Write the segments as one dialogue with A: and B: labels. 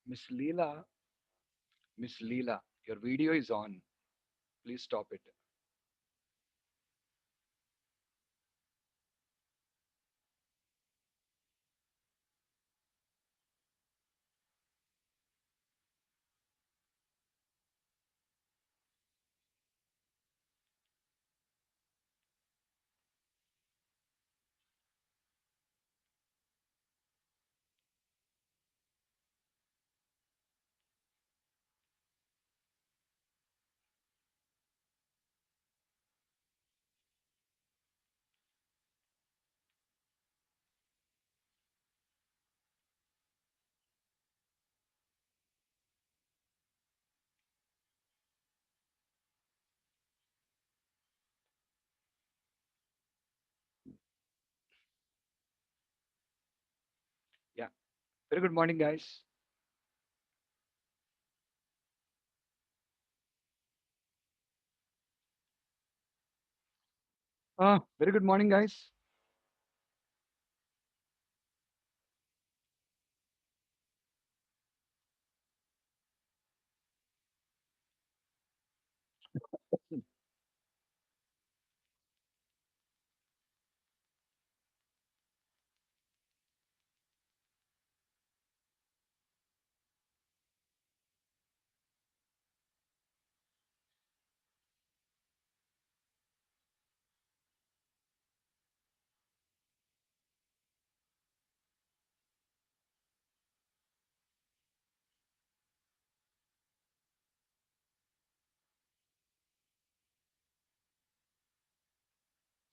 A: Miss Leela, Miss Leela, your video is on. Please stop it. Yeah. Very good morning, guys. Very good morning, guys.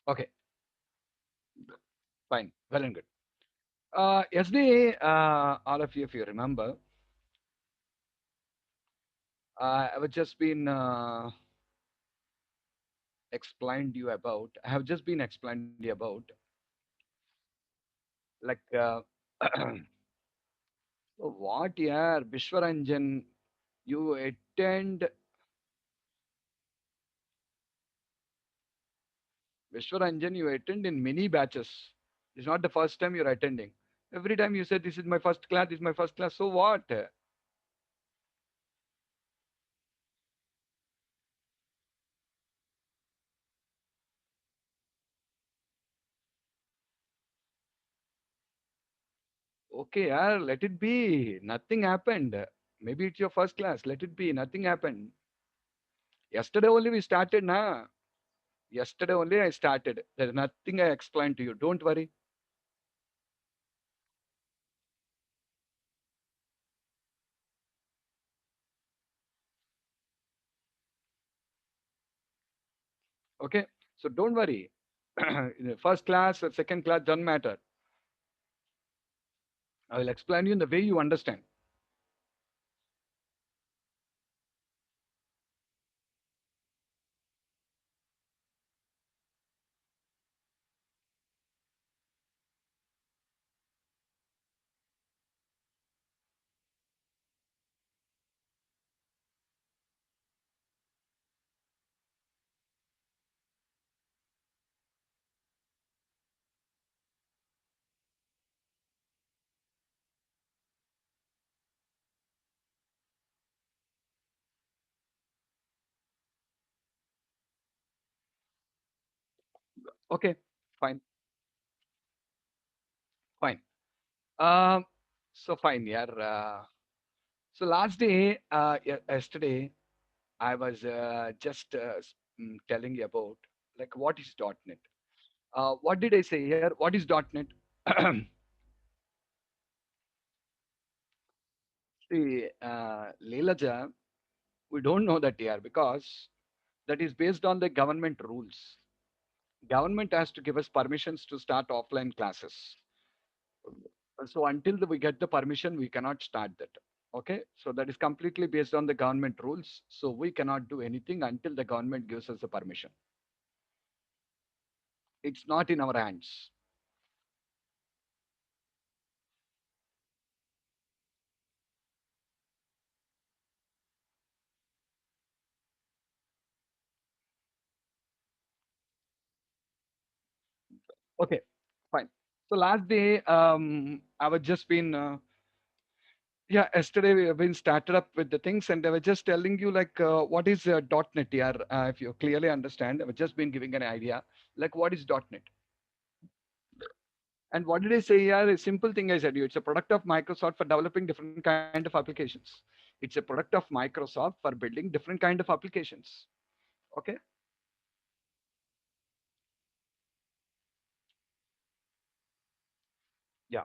A: Okay, fine. Well and good. Yesterday, all of you, if you remember, I have just been explained you about. I have just been explained you about, like, so what, yeah, Vishwaranjan, you attend Vishwaranjan, you attend in many batches. It's not the first time you're attending. Every time you say, this is my first class, this is my first class. So what? Okay, yeah, let it be. Nothing happened. Maybe it's your first class. Let it be. Nothing happened. Yesterday only we started, na. Yesterday only I started. There's nothing I explained to you. Don't worry. Okay. So don't worry. The first class or second class doesn't matter. I will explain you in the way you understand. Okay. Fine. Fine. Um. So fine, yeah. So last day, yesterday, I was telling you about like what is .NET. What did I say here? What is .NET? See, Leelaja, we don't know that here because that is based on the government rules. Government has to give us permissions to start offline classes. So until we get the permission, we cannot start that. Okay, so that is completely based on the government rules. So we cannot do anything until the government gives us the permission. It's not in our hands. Okay, fine. So last day, I was just been Yeah, yesterday we have been started up with the things, and I was just telling you like what is .NET here. If you clearly understand, I've just been giving an idea like what is .NET. And what did I say here? A simple thing I said you. It's a product of Microsoft for developing different kind of applications. It's a product of Microsoft for building different kind of applications. Okay. Yeah.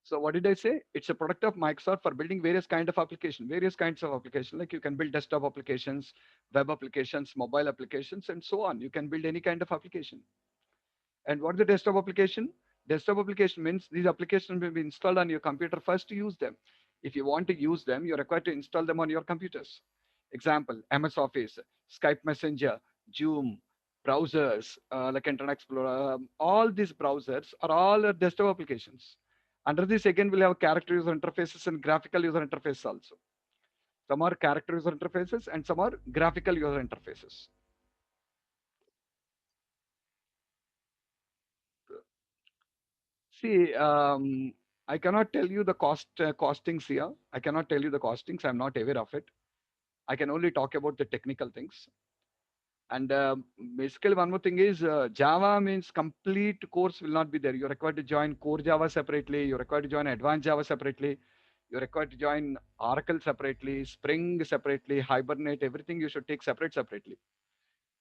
A: So what did I say? It's a product of Microsoft for building various kind of application, various kinds of application. Like you can build desktop applications, web applications, mobile applications, and so on. You can build any kind of application. And what is the desktop application? Desktop application means these applications will be installed on your computer first to use them. If you want to use them, you're required to install them on your computers. Example, MS Office, Skype Messenger, Zoom, browsers like Internet Explorer, all these browsers are all desktop applications. Under this, again, we'll have character user interfaces and graphical user interfaces also. Some are character user interfaces and some are graphical user interfaces. See, I cannot tell you the costings here. I cannot tell you the costings. I'm not aware of it. I can only talk about the technical things. And basically, one more thing is Java means complete course will not be there. You're required to join core Java separately. You're required to join advanced Java separately. You're required to join Oracle separately, Spring separately, Hibernate. Everything you should take separately.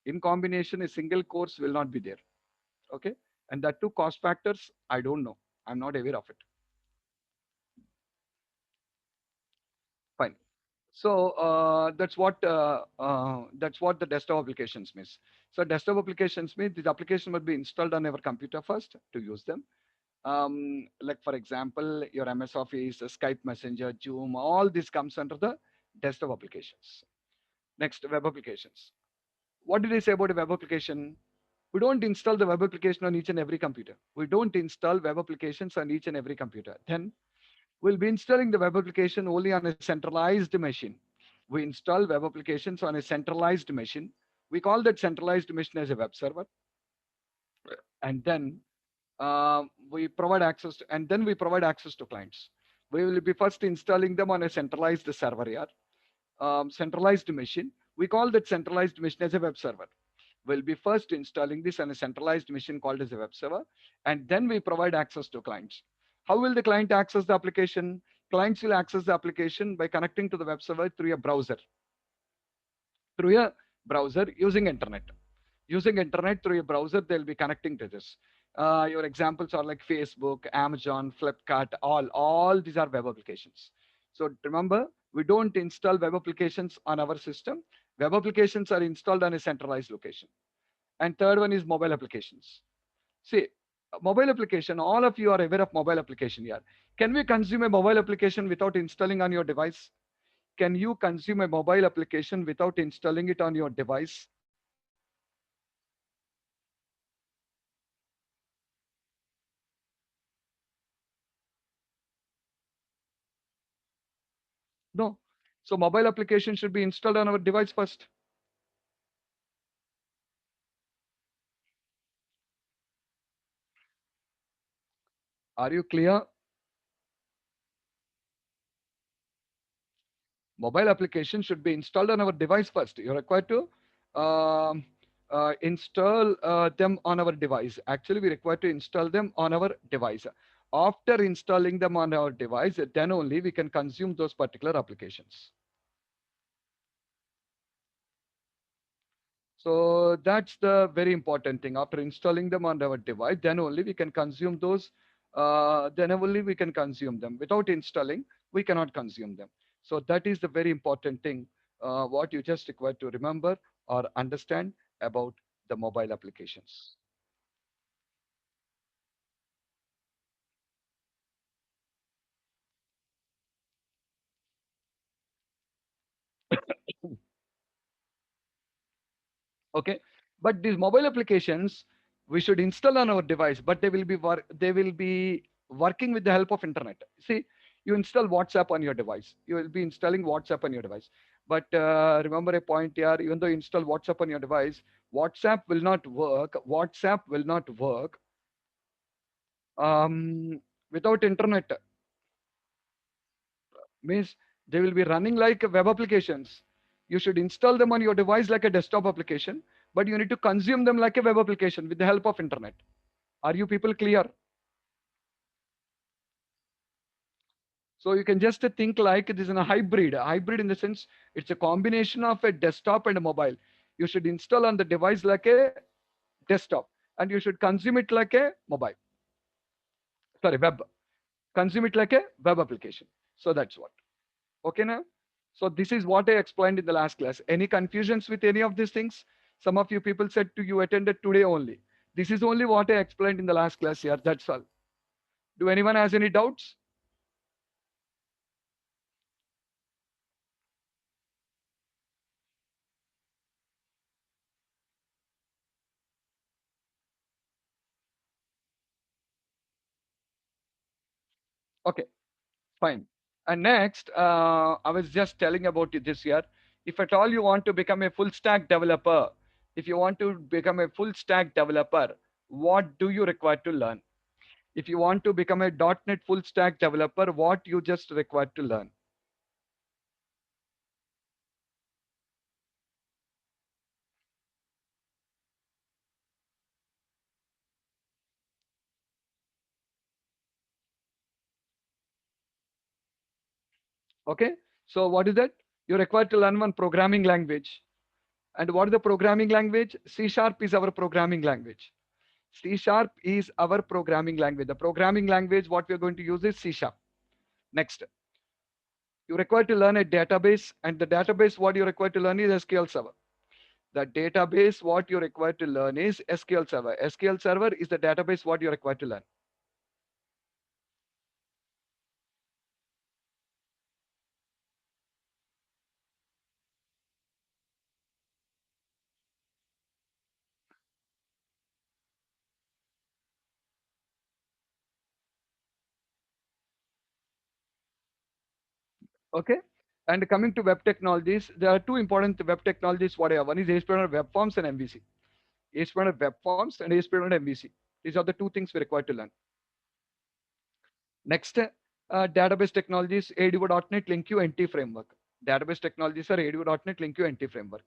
A: In combination, a single course will not be there. Okay, and that two cost factors, I don't know. I'm not aware of it. Fine. So that's what the desktop applications means. So desktop applications mean this application will be installed on our computer first to use them. Like for example, your MS Office, Skype Messenger, Zoom, all this comes under the desktop applications. Next, web applications. What did I say about a web application? We don't install the web application on each and every computer. We don't install web applications on each and every computer. Then we'll be installing the web application only on a centralized machine. We install web applications on a centralized machine. We call that centralized machine as a web server. And then we provide access to clients. We will be first installing them on a centralized server here, centralized machine. We call that centralized machine as a web server. We'll be first installing this on a centralized machine called as a web server, and then we provide access to clients. How will the client access the application? Clients will access the application by connecting to the web server through a browser using internet. Using internet through a browser, they'll be connecting to this. Your examples are like Facebook, Amazon, Flipkart, all these are web applications. So remember, we don't install web applications on our system. Web applications are installed on a centralized location. And third one is mobile applications. See, mobile application, all of you are aware of mobile application here. Can we consume a mobile application without installing on your device? Can you consume a mobile application without installing it on your device? No. So mobile application should be installed on our device first. Are you clear? Mobile application should be installed on our device first. You're required to um, install them on our device. Actually, we require to install them on our device. After installing them on our device, then only we can consume those particular applications. So that's the very important thing. After installing them on our device, then only we can consume those. Then only we can consume them. Without installing, we cannot consume them. So that is the very important thing. What you just require to remember or understand about the mobile applications. Okay, but these mobile applications we should install on our device, but they will be working with the help of internet. See, you install WhatsApp on your device, you will be installing WhatsApp on your device, but remember a point here. Even though you install WhatsApp on your device, WhatsApp will not work um, without internet. Means they will be running like web applications. You should install them on your device like a desktop application, but you need to consume them like a web application with the help of internet. Are you people clear? So you can just think like this is a hybrid. A hybrid in the sense it's a combination of a desktop and a mobile. You should install on the device like a desktop, and you should consume it like a mobile. Sorry, web. Consume it like a web application. So that's what. Okay now. So this is what I explained in the last class. Any confusions with any of these things? Some of you people said to you attended today only. This is only what I explained in the last class here. That's all. Do anyone has any doubts? Okay, fine. And next, I was just telling about it this year. If at all you want to become a full stack developer, if you want to become a full stack developer, what do you require to learn? If you want to become a .NET full stack developer, what you just require to learn? Okay. So what is that? You require to learn one programming language. And what is the programming language? C sharp is our programming language. C sharp is our programming language. The programming language, what we are going to use is C sharp. Next, you require to learn a database, and the database, what you require to learn is SQL Server. The database, what you require to learn is SQL Server. SQL Server is the database, what you require to learn. Okay. And coming to web technologies, there are two important web technologies. What I have. One is ASP.NET Web Forms and MVC. ASP.NET Web Forms and ASP.NET MVC. These are the two things we require to learn. Next, database technologies, ADO.NET LinkU NT framework. Database technologies are ADO.NET LinkU NT framework.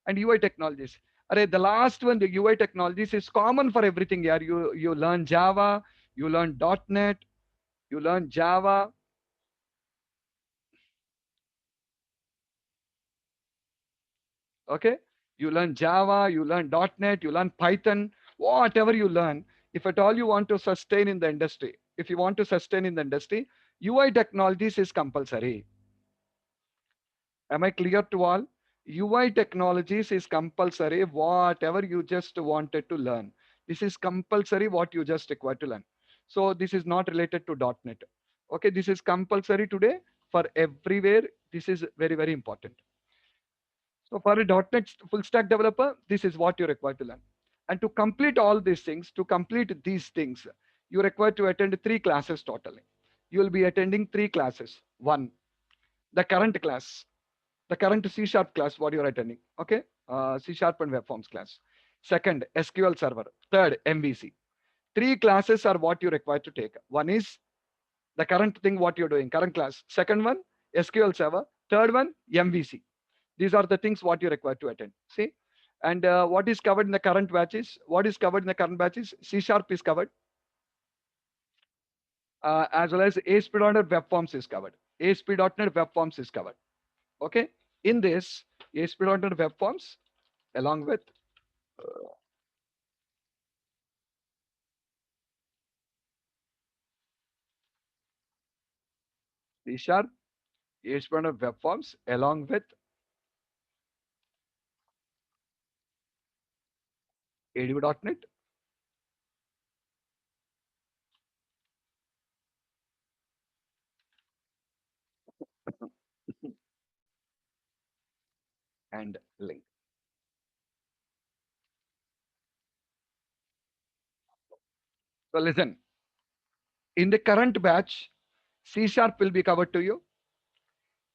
A: And UI technologies. The last one, the UI technologies is common for everything here. You learn Java, you learn .NET, you learn Java. Okay. You learn Java, you learn .NET, you learn Python, whatever you learn. If at all you want to sustain in the industry, if you want to sustain in the industry, UI technologies is compulsory. Am I clear to all? UI technologies is compulsory, whatever you just wanted to learn. This is compulsory what you just required to learn. So this is not related to .NET. Okay, this is compulsory today for everywhere. This is very, very important. So for a .NET full stack developer, this is what you require to learn. And to complete all these things, you require to attend three classes totally. You will be attending three classes. One, the current class, the current C sharp class, what you're attending. Okay. C sharp and web forms class. Second, SQL server. Third, MVC. Three classes are what you require to take. One is the current thing, what you're doing, current class. Second one, SQL server. Third one, MVC. These are the things what you require to attend. See, and what is covered in the current batches? What is covered in the current batches? C sharp is covered, as well as ASP.NET Web Forms is covered. ASP.NET Web Forms is covered. Okay. In this ASP.NET Web Forms, along with C sharp, ASP.NET Web Forms, along with ADO.NET and Link. So listen, in the current batch, C sharp will be covered to you.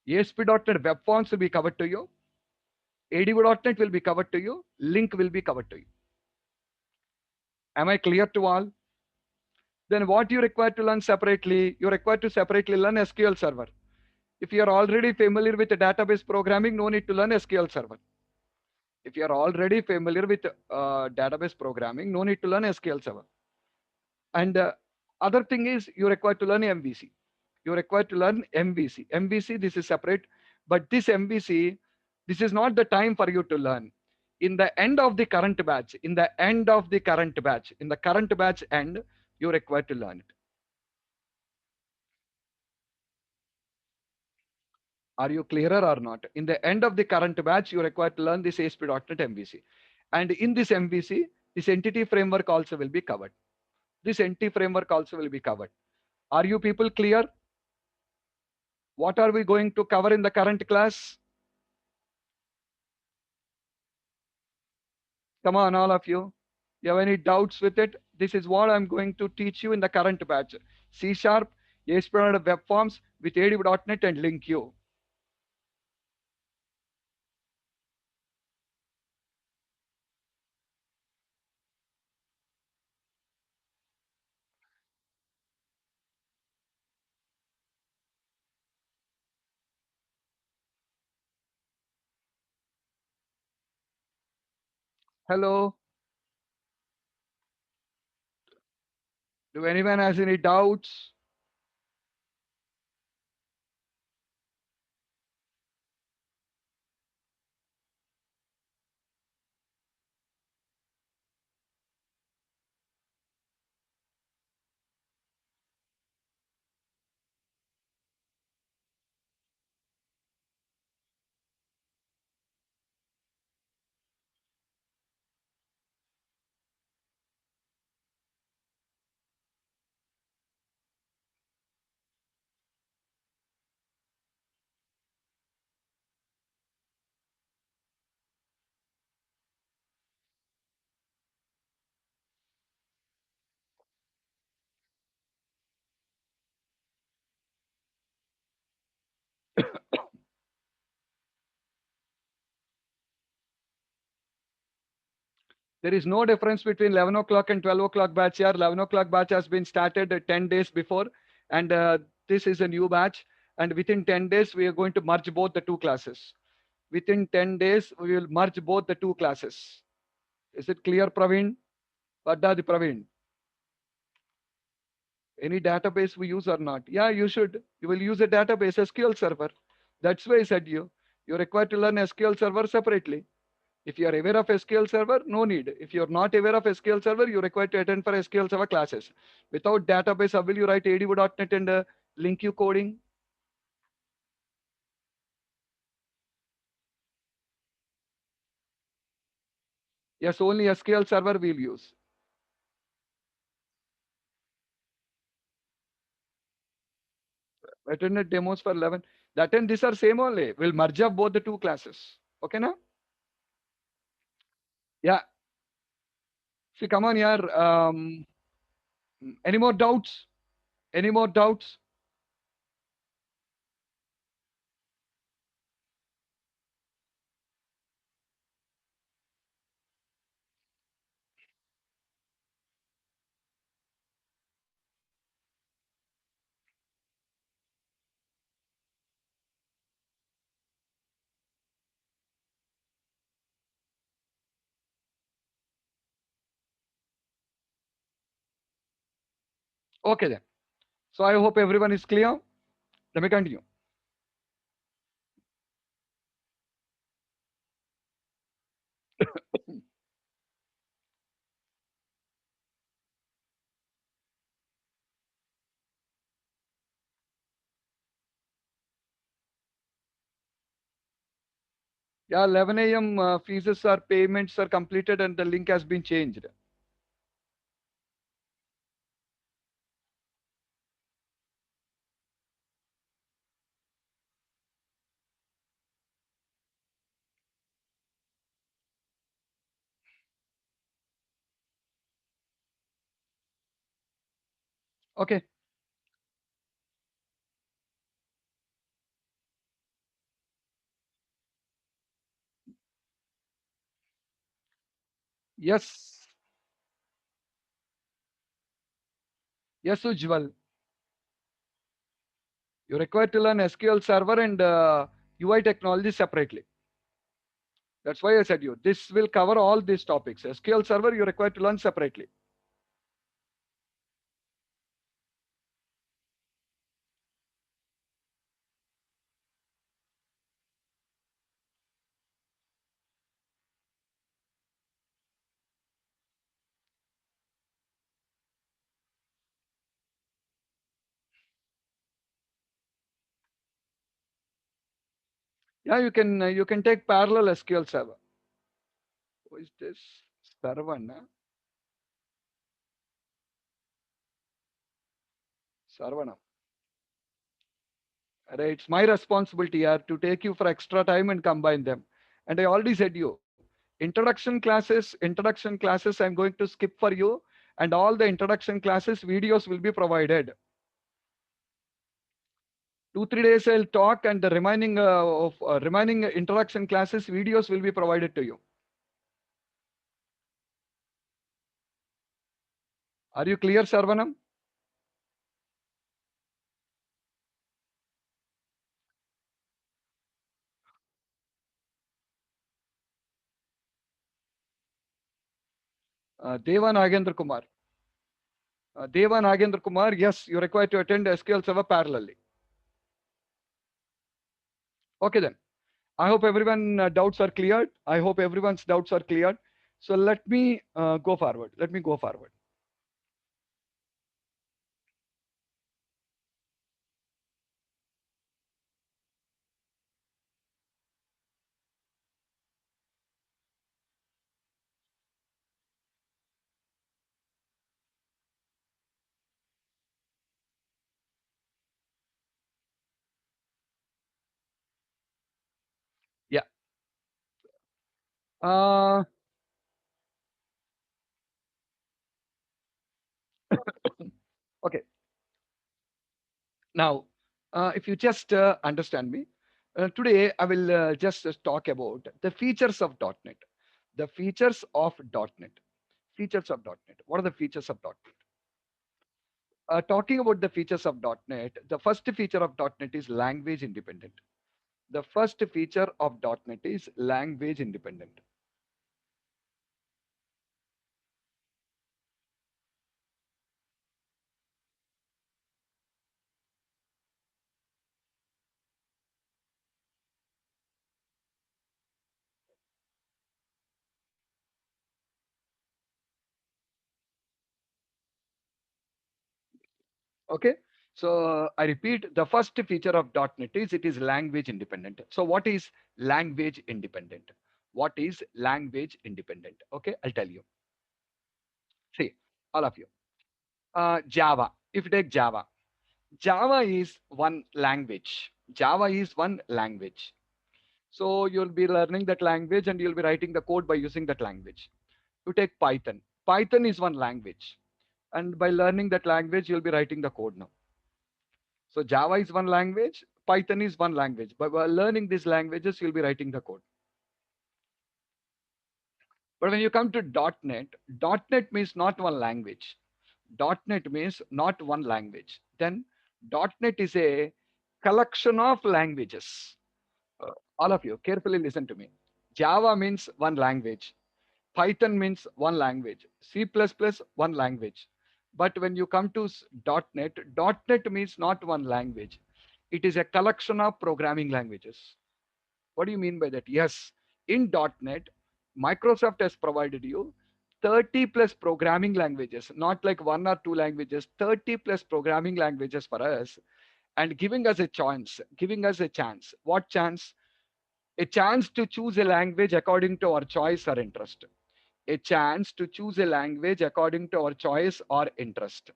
A: ASP.NET Web Forms will be covered to you. ADO.NET will be covered to you. Link will be covered to you. Am I clear to all? Then what you require to learn separately? You require to separately learn SQL Server. If you are already familiar with the database programming, no need to learn SQL Server. If you are already familiar with database programming, no need to learn SQL Server. And other thing is you require to learn MVC. You require to learn MVC. MVC, this is separate, but this MVC, this is not the time for you to learn. In the end of the current batch, in the current batch end, you require to learn it. Are you clearer or not? In the end of the current batch, you require to learn this ASP.NET MVC. And in this MVC, this entity framework also will be covered. This entity framework also will be covered. Are you people clear? What are we going to cover in the current class? Come on, all of you. You have any doubts with it? This is what I'm going to teach you in the current batch. C Sharp, ASP.NET Web Forms with ADB.NET and LinkU. Hello. Do anyone has any doubts? There is no difference between 11 o'clock and 12 o'clock batch here. 11 o'clock batch has been started 10 days before, and this is a new batch. And within 10 days, we are going to merge both the two classes. Within 10 days, we will merge both the two classes. Is it clear, Praveen? Vadda the Praveen? Any database we use or not? Yeah, you should. You will use a database, SQL Server. That's why I said you're required to learn SQL Server separately. If you are aware of SQL Server, no need. If you're not aware of SQL Server, you're required to attend for SQL Server classes. Without database, how will you write ADB.NET and LinkU coding? Yes, only SQL Server we'll use. Attended demos for 11. That and these are same only. We'll merge up both the two classes. Okay, now? Yeah. See, come on here. Any more doubts? Any more doubts? Okay then. So I hope everyone is clear. Let me continue. Yeah, 11 a.m. Fees are payments are completed and the link has been changed. Okay. Yes. Yes, Ujjwal. You require to learn SQL Server and UI technology separately. That's why I said you. This will cover all these topics. SQL Server you require to learn separately. Yeah, you can take parallel SQL Server. Who is this? Sarvana. Sarvana. Array, it's my responsibility here to take you for extra time and combine them. And I already said you, introduction classes, I'm going to skip for you. And all the introduction classes videos will be provided. 2 3 days I'll talk, and the remaining introduction classes videos will be provided to you. Are you clear, Sarvanam? Deva Nagendra Kumar. Deva Nagendra Kumar, yes, you're required to attend SQL Server parallelly. Okay then. I hope everyone doubts are cleared. I hope everyone's doubts are cleared. So let me go forward. Let me go forward. Yeah. Uh, okay. Now, if you just understand me, today I will just talk about the features of .NET. The features of .NET. Features of .NET. What are the features of .NET? Talking about the features of .NET, the first feature of .NET is language independent. The first feature of .NET is language independent. Okay. So I repeat, the first feature of .NET is it is language independent. So what is language independent? What is language independent? Okay, I'll tell you. See, all of you. Java. If you take Java, Java is one language. Java is one language. So you'll be learning that language and you'll be writing the code by using that language. You take Python. Python is one language. And by learning that language, you'll be writing the code now. So Java is one language, Python is one language. But by learning these languages, you'll be writing the code. But when you come to .NET, .NET means not one language. .NET means not one language. Then .NET is a collection of languages. All of you, carefully listen to me. Java means one language. Python means one language. C++ one language. But when you come to .NET, .NET means not one language. It is a collection of programming languages. What do you mean by that? Yes, in .NET, Microsoft has provided you 30 plus programming languages, not like one or two languages, 30 plus programming languages for us, and giving us a chance, giving us a chance. What chance? A chance to choose a language according to our choice or interest. A chance to choose a language according to our choice or interest.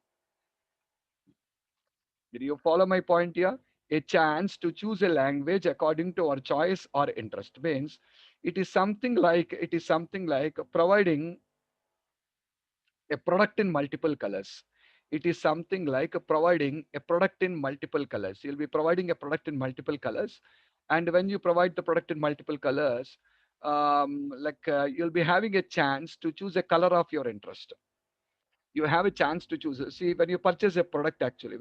A: Did you follow my point here? A chance to choose a language according to our choice or interest means it is something like providing a product in multiple colors. It is something like providing a product in multiple colors. You'll be providing a product in multiple colors, and when you provide the product in multiple colors, you'll be having a chance to choose a color of your interest. You have a chance to choose. See, when you purchase a product, actually,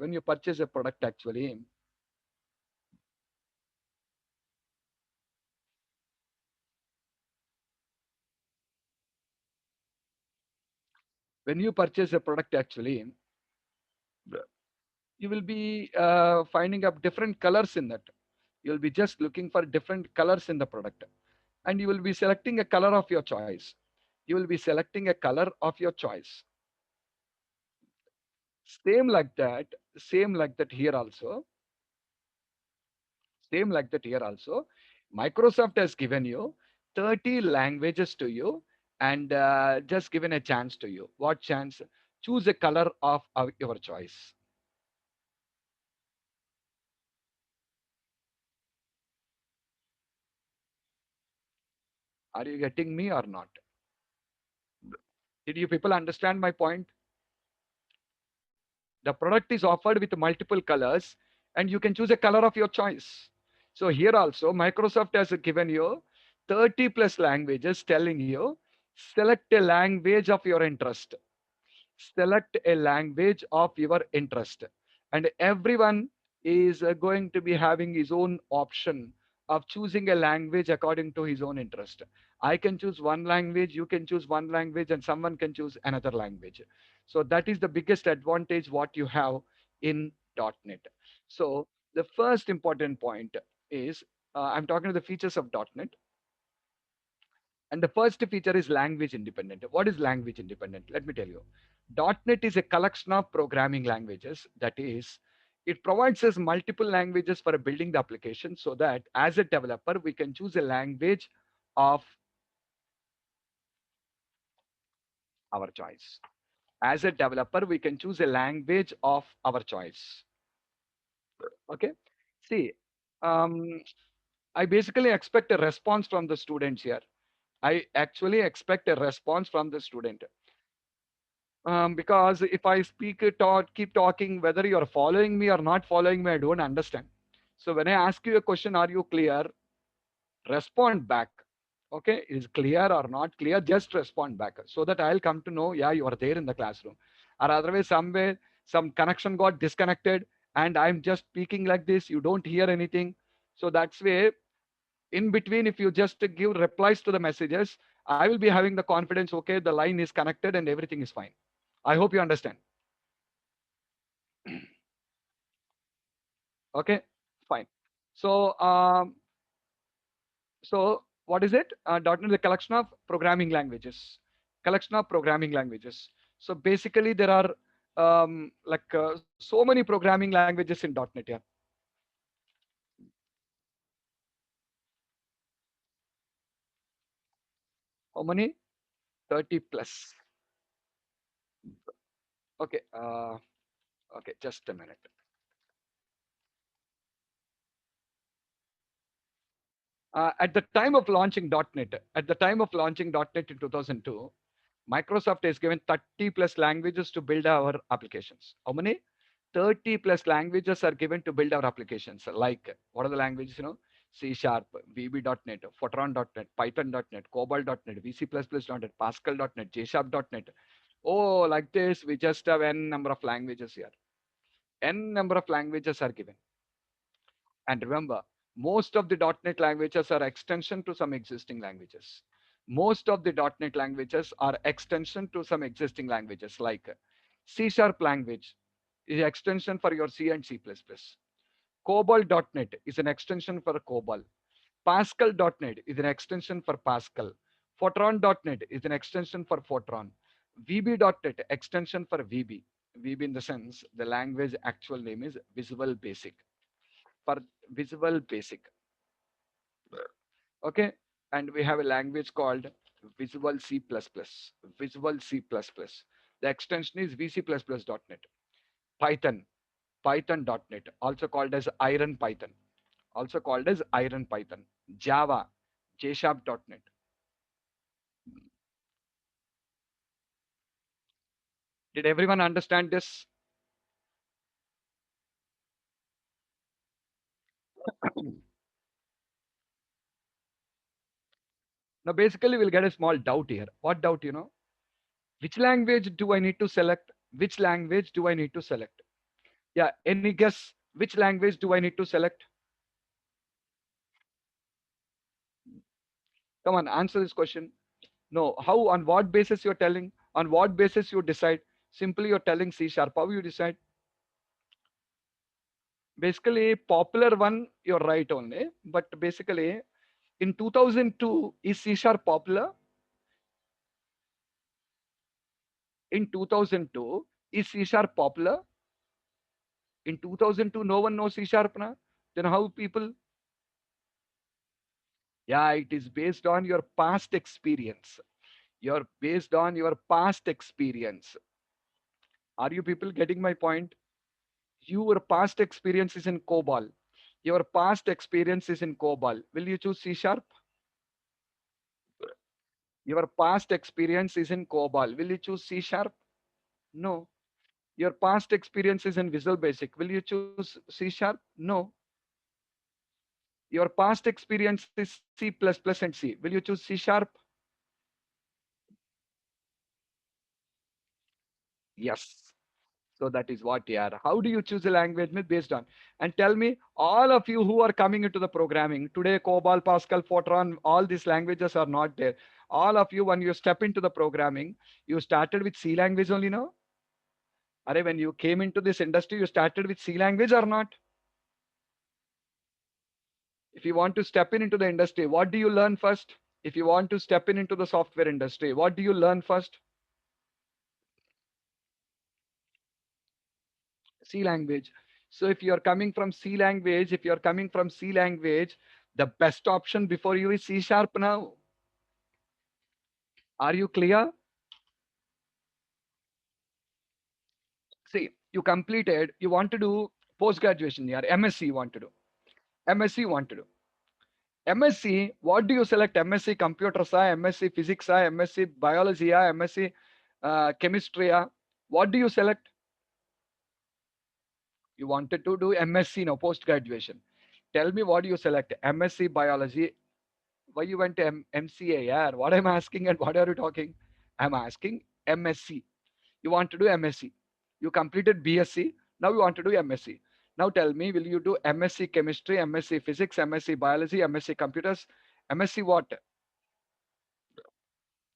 A: When you purchase a product, actually, you will be finding up different colors in that. You'll be just looking for different colors in the product, and you will be selecting a color of your choice. You will be selecting a color of your choice. Same like that, same like that here also. Same like that here also. Microsoft has given you 30 languages to you, and just given a chance to you. What chance? Choose a color of your choice. Are you getting me or not? Did you people understand my point? The product is offered with multiple colors, and you can choose a color of your choice. So here also, Microsoft has given you 30 plus languages, telling you select a language of your interest. Select a language of your interest, and everyone is going to be having his own option of choosing a language according to his own interest. I can choose one language, you can choose one language, and someone can choose another language. So that is the biggest advantage what you have in .NET. So the first important point is, I'm talking to the features of .NET. And the first feature is language independent. What is language independent? Let me tell you. .NET is a collection of programming languages. That is, it provides us multiple languages for building the application, so that as a developer, we can choose a language of our choice. As a developer, we can choose a language of our choice. Okay. See, um, I basically expect a response from the students here. I actually expect a response from the student. Because if I speak it or keep talking, whether you're following me or not following me, I don't understand. So when I ask you a question, are you clear? Respond back. Okay, is clear or not clear? Just respond back so that I'll come to know, yeah, you are there in the classroom. Or otherwise, somewhere some connection got disconnected, and I'm just speaking like this, you don't hear anything. So that's way, in between, if you just give replies to the messages, I will be having the confidence, okay, the line is connected and everything is fine. I hope you understand. Okay, fine. So, so what is it? .NET is a collection of programming languages. Collection of programming languages. So basically, there are so many programming languages in .NET. Yeah. How many? 30 plus. Okay. Okay. Just a minute. At the time of launching .NET, at the time of launching .NET in 2002, Microsoft has given 30 plus languages to build our applications. How many? 30 plus languages are given to build our applications. Like, what are the languages? C Sharp, VB.NET, Fortran.NET, Python.NET, COBOL.NET, VC++.NET, Pascal.NET, JSharp.NET. Oh, like this, we just have n number of languages here. N number of languages are given. And remember, most of the .NET languages are extension to some existing languages. Most of the .NET languages are extension to some existing languages, like C Sharp language is extension for your C and C++. COBOL.NET is an extension for COBOL. Pascal.NET is an extension for Pascal. Fortran.NET is an extension for Fortran. VB.NET extension for VB. VB in the sense the language actual name is Visual Basic. For Visual Basic. Okay. And we have a language called Visual C++. Visual C++. The extension is VC++.NET. Python. Python.NET, also called as Iron Python. Also called as Iron Python. Java. JSharp.NET. Did everyone understand this? Now, basically, we'll get a small doubt here. What doubt? Which language do I need to select? Which language do I need to select? Yeah, any guess? Which language do I need to select? Come on, answer this question. No, how, on what basis you're telling? On what basis you decide? Simply you're telling C sharp. How you decide? Basically, popular one, you're right only. But basically, in 2002, is C sharp popular? In 2002, is C sharp popular? In 2002, no one knows C sharp now. Then how people? Yeah, it is based on your past experience. You're based on your past experience. Are you people getting my point? Your past experience is in COBOL. Your past experience is in COBOL. Will you choose C sharp? Your past experience is in COBOL. Will you choose C sharp? No. Your past experience is in Visual Basic. Will you choose C sharp? No. Your past experience is C++ and C. Will you choose C sharp? Yes. So that is what, yeah. How do you choose a language based on? And tell me, all of you who are coming into the programming today, COBOL, Pascal, Fortran, all these languages are not there. All of you, when you step into the programming, you started with C language only, no? Are when you came into this industry, you started with C language or not? If you want to step in into the industry, what do you learn first? If you want to step in into the software industry, what do you learn first? C language. So if you're coming from C language, if you're coming from C language, the best option before you is C sharp now. Are you clear? See, you completed, you want to do post graduation year, MSc you want to do. MSc you want to do. MSc, what do you select? MSc computer science, MSc physics, MSc biology, MSc chemistry. What do you select? You wanted to do MSc now, post graduation. Tell me what you select. MSc biology. Why you went to MCA? Yeah, what I'm asking and what are you talking? I'm asking MSc. You want to do MSc. You completed BSc. Now you want to do MSc. Now tell me, will you do MSc chemistry, MSc physics, MSc biology, MSc computers, MSc what?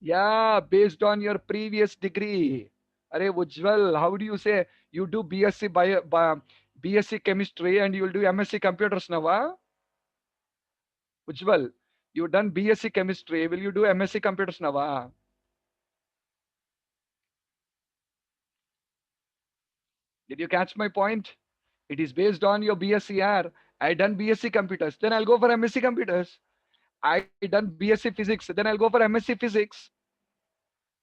A: Yeah, based on your previous degree. Arey Ujjwal, how do you say you do BSc chemistry and you will do MSc computers now? Huh? Ujjwal, you done BSc chemistry. Will you do MSc computers now? Huh? Did you catch my point? It is based on your BSc. I done BSc computers. Then I'll go for MSc computers. I done BSc physics. Then I'll go for MSc physics.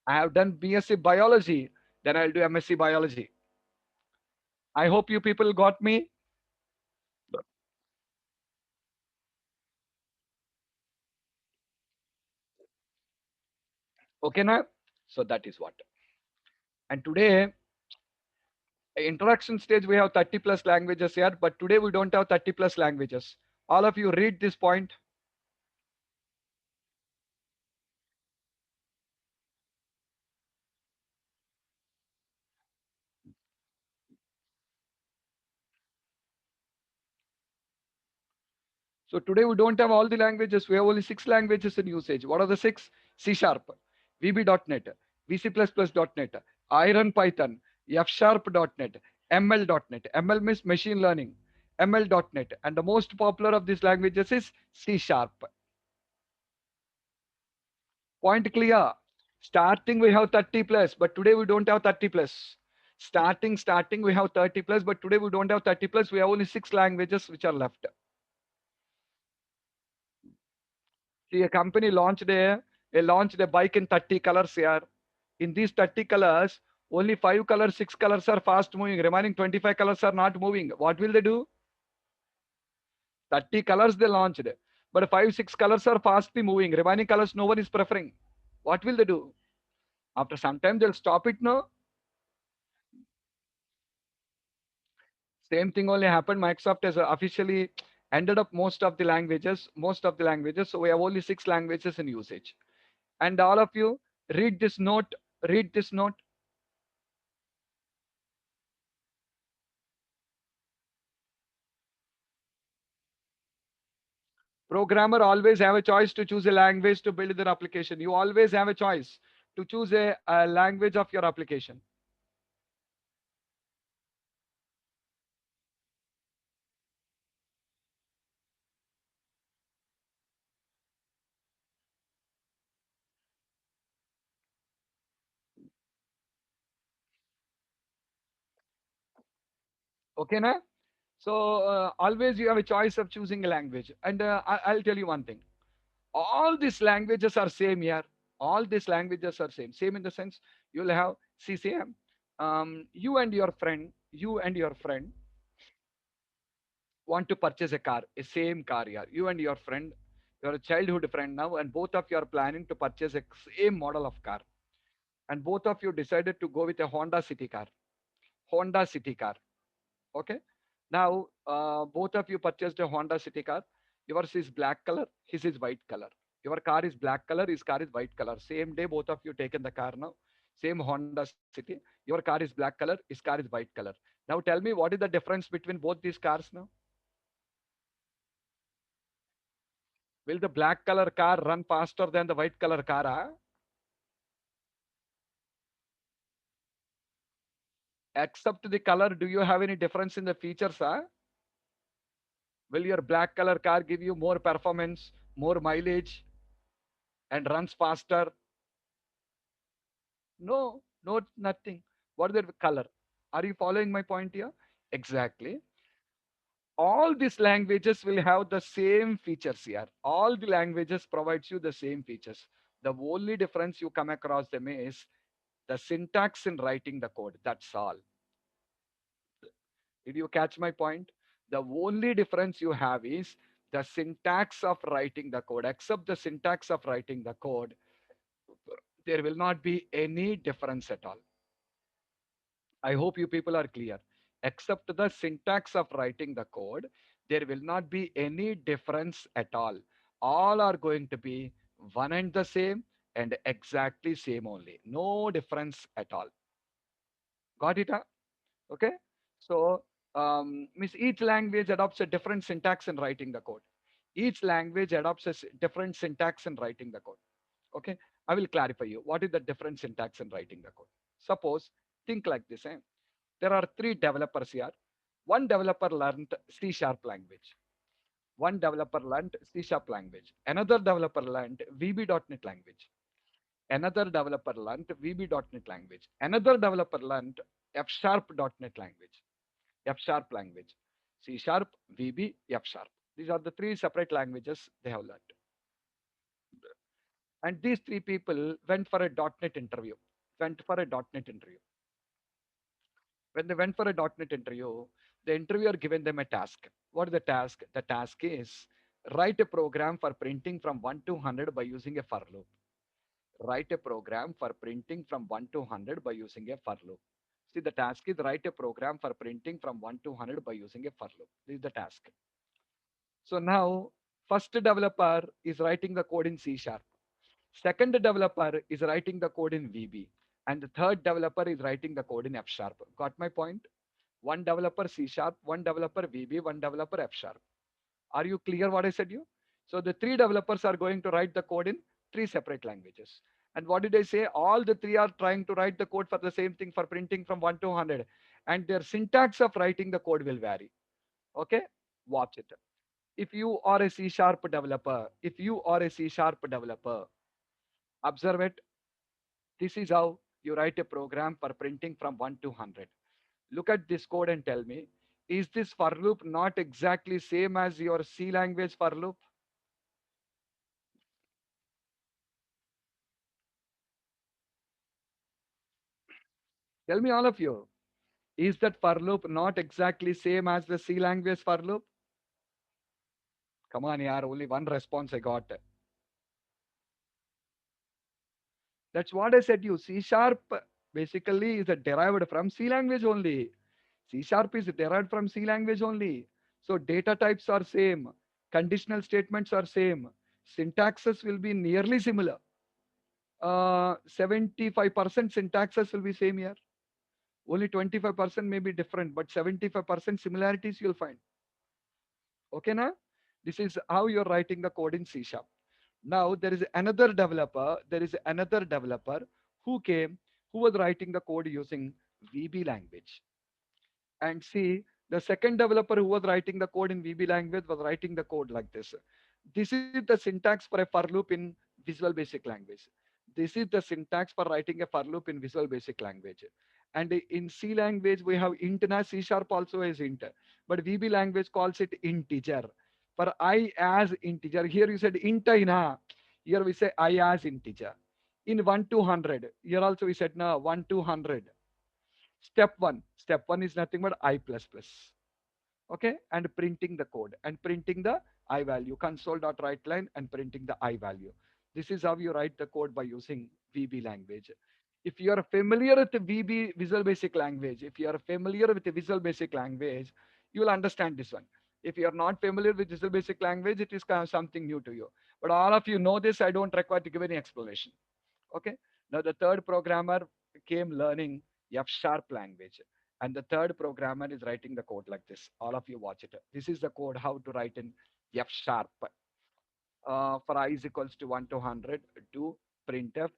A: I have done BSc biology. Then I'll do MSc biology. I hope you people got me. Okay, now? So that is what. And today, introduction stage, we have 30 plus languages here, but today we don't have 30 plus languages. All of you read this point. So today we don't have all the languages. We have only 6 languages in usage. What are the 6? C sharp, VB.NET, VC++.NET, Iron Python, F sharp.NET, ML.NET. ML means machine learning, ML.NET. And the most popular of these languages is C sharp. Point clear. Starting we have 30 plus, but today we don't have 30 plus. Starting we have 30 plus, but today we don't have 30 plus. We have only 6 languages which are left. See, a company launched a bike in 30 colors here. In these 30 colors, only 5 colors, 6 colors are fast moving. Remaining 25 colors are not moving. What will they do? 30 colors they launched, but 5, 6 colors are fastly moving. Remaining colors no one is preferring. What will they do? After some time they'll stop it. No, same thing only happened. Microsoft has officially ended up most of the languages. So we have only 6 languages in usage. And all of you read this note. Read this note. Programmer always have a choice to choose a language to build their application. You always have a choice. to choose a language of your application. Okay, na? So always you have a choice of choosing a language. And I'll tell you one thing. All these languages are same here. All these languages are same. Same in the sense you'll have, see, same. You and your friend want to purchase a car, a same car here. You and your friend, you're a childhood friend now, and both of you are planning to purchase a same model of car. And both of you decided to go with a Honda City car. Honda City car. Okay. Now, both of you purchased a Honda City car. Yours is black color, his is white color. Your car is black color, his car is white color. Same day, both of you taken the car now. Same Honda City. Your car is black color, his car is white color. Now tell me, what is the difference between both these cars now? Will the black color car run faster than the white color car? Huh? Except the color, do you have any difference in the features? Huh? Will your black color car give you more performance, more mileage, and runs faster? No, no, nothing. What is the color? Are you following my point here? Exactly. All these languages will have the same features here. All the languages provides you the same features. The only difference you come across them is the syntax in writing the code. That's all. Did you catch my point? The only difference you have is the syntax of writing the code. Except the syntax of writing the code, there will not be any difference at all. I hope you people are clear. Except the syntax of writing the code, there will not be any difference at all. All are going to be one and the same and exactly same only. No difference at all. Got it? Huh? Okay. So, means each language adopts a different syntax in writing the code. Each language adopts a different syntax in writing the code. Okay. I will clarify you. What is the different syntax in writing the code? Suppose, think like this. There are three developers here. One developer learned C sharp language. One developer learned C sharp language. Another developer learned VB.NET language. Another developer learned VB.NET language. Another developer learned F sharp.NET language. F sharp language. C sharp, VB, F sharp. These are the three separate languages they have learned. And these three people went for a .NET interview. Went for a .NET interview. When they went for a .NET interview, the interviewer given them a task. What is the task? The task is write a program for printing from 1 to 100 by using a for loop. Write a program for printing from 1 to 100 by using a for loop. See, the task is write a program for printing from 1 to 100 by using a for loop. This is the task. So now, first developer is writing the code in C sharp. Second developer is writing the code in VB. And the third developer is writing the code in F sharp. Got my point? One developer C sharp, one developer VB, one developer F sharp. Are you clear what I said you? So the three developers are going to write the code in three separate languages. And what did I say? All the three are trying to write the code for the same thing for printing from 1 to 100. And their syntax of writing the code will vary. Okay? Watch it. If you are a C sharp developer, if you are a C sharp developer, observe it. This is how you write a program for printing from 1 to 100. Look at this code and tell me, is this for loop not exactly same as your C language for loop? Tell me all of you. Is that for loop not exactly same as the C language for loop? Come on, yaar, only one response I got. That's what I said you. C sharp basically is a derived from C language only. C sharp is derived from C language only. So data types are same. Conditional statements are same. Syntaxes will be nearly similar. 75% syntaxes will be same here. Only 25% may be different, but 75% similarities you'll find. Okay, now this is how you're writing the code in C sharp. Now there is another developer. There is another developer Who came? Who was writing the code using VB language? And see, the second developer who was writing the code in VB language was writing the code like this. This is the syntax for a for loop in Visual Basic language. This is the syntax for writing a for loop in Visual Basic language. And in C language, we have int, na C sharp also is int. But VB language calls it integer. For I as integer. Here you said int I na. Here we say I as integer. In 1 to 100. Here also we said na 1 to 100. Step one is nothing but I plus plus. Okay, and printing the code and printing the I value, console.writeLine and printing the I value. This is how you write the code by using VB language. If you are familiar with the VB Visual Basic language, if you are familiar with the Visual Basic language, you will understand this one. If you are not familiar with Visual Basic language, it is kind of something new to you. But all of you know this, I don't require to give any explanation. Okay. Now the third programmer came learning F sharp language. And the third programmer is writing the code like this. All of you watch it. This is the code how to write in F sharp. For I is equals to 1 to 100, do printf,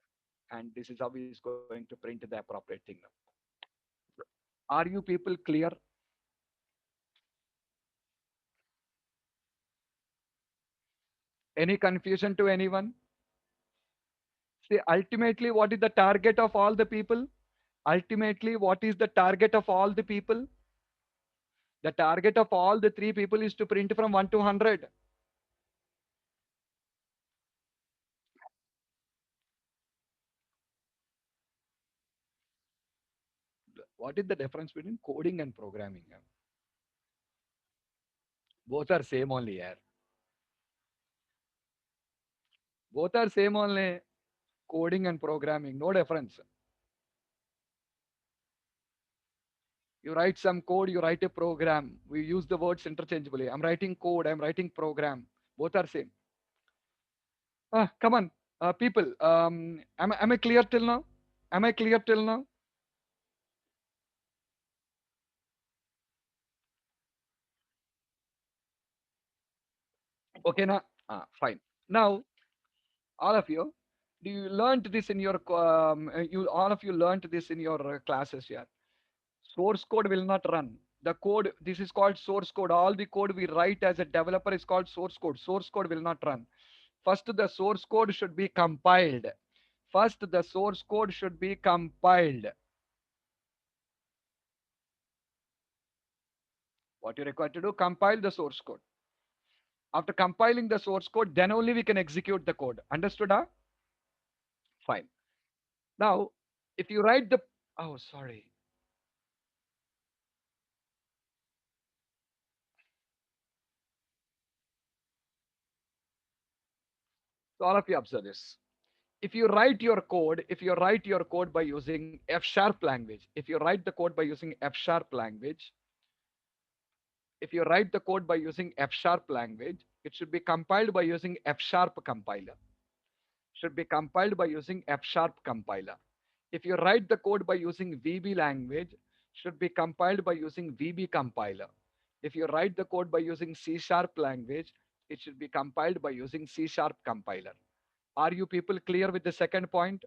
A: and this is how he is going to print the appropriate thing. Are you people clear? Any confusion to anyone? See, ultimately, what is the target of all the people? Ultimately, what is the target of all the people? The target of all the three people is to print from 1 to 100. What is the difference between coding and programming? Both are same only, yeah. Both are same only. Coding and programming, no difference. You write some code, you write a program. We use the words interchangeably. I'm writing code, I'm writing program. Both are same. Come on, people. Am I clear till now? Am I clear till now? Okay, now, fine. Now, all of you, do you learned this in your you all of you learned this in your classes? Yeah. Source code will not run. The code, this is called source code. All the code we write as a developer is called source code. Source code will not run. First, the source code should be compiled. First, the source code should be compiled. What you require to do? Compile the source code. After compiling the source code, then only we can execute the code. Understood? Huh? Fine. Now, if you write the, oh, sorry. So all of you observe this. If you write your code, if you write your code by using F sharp language, if you write the code by using F sharp language, if you write the code by using F sharp language, it should be compiled by using F sharp compiler. Should be compiled by using F sharp compiler. If you write the code by using VB language, should be compiled by using VB compiler. If you write the code by using C sharp language, it should be compiled by using C sharp compiler. Are you people clear with the second point?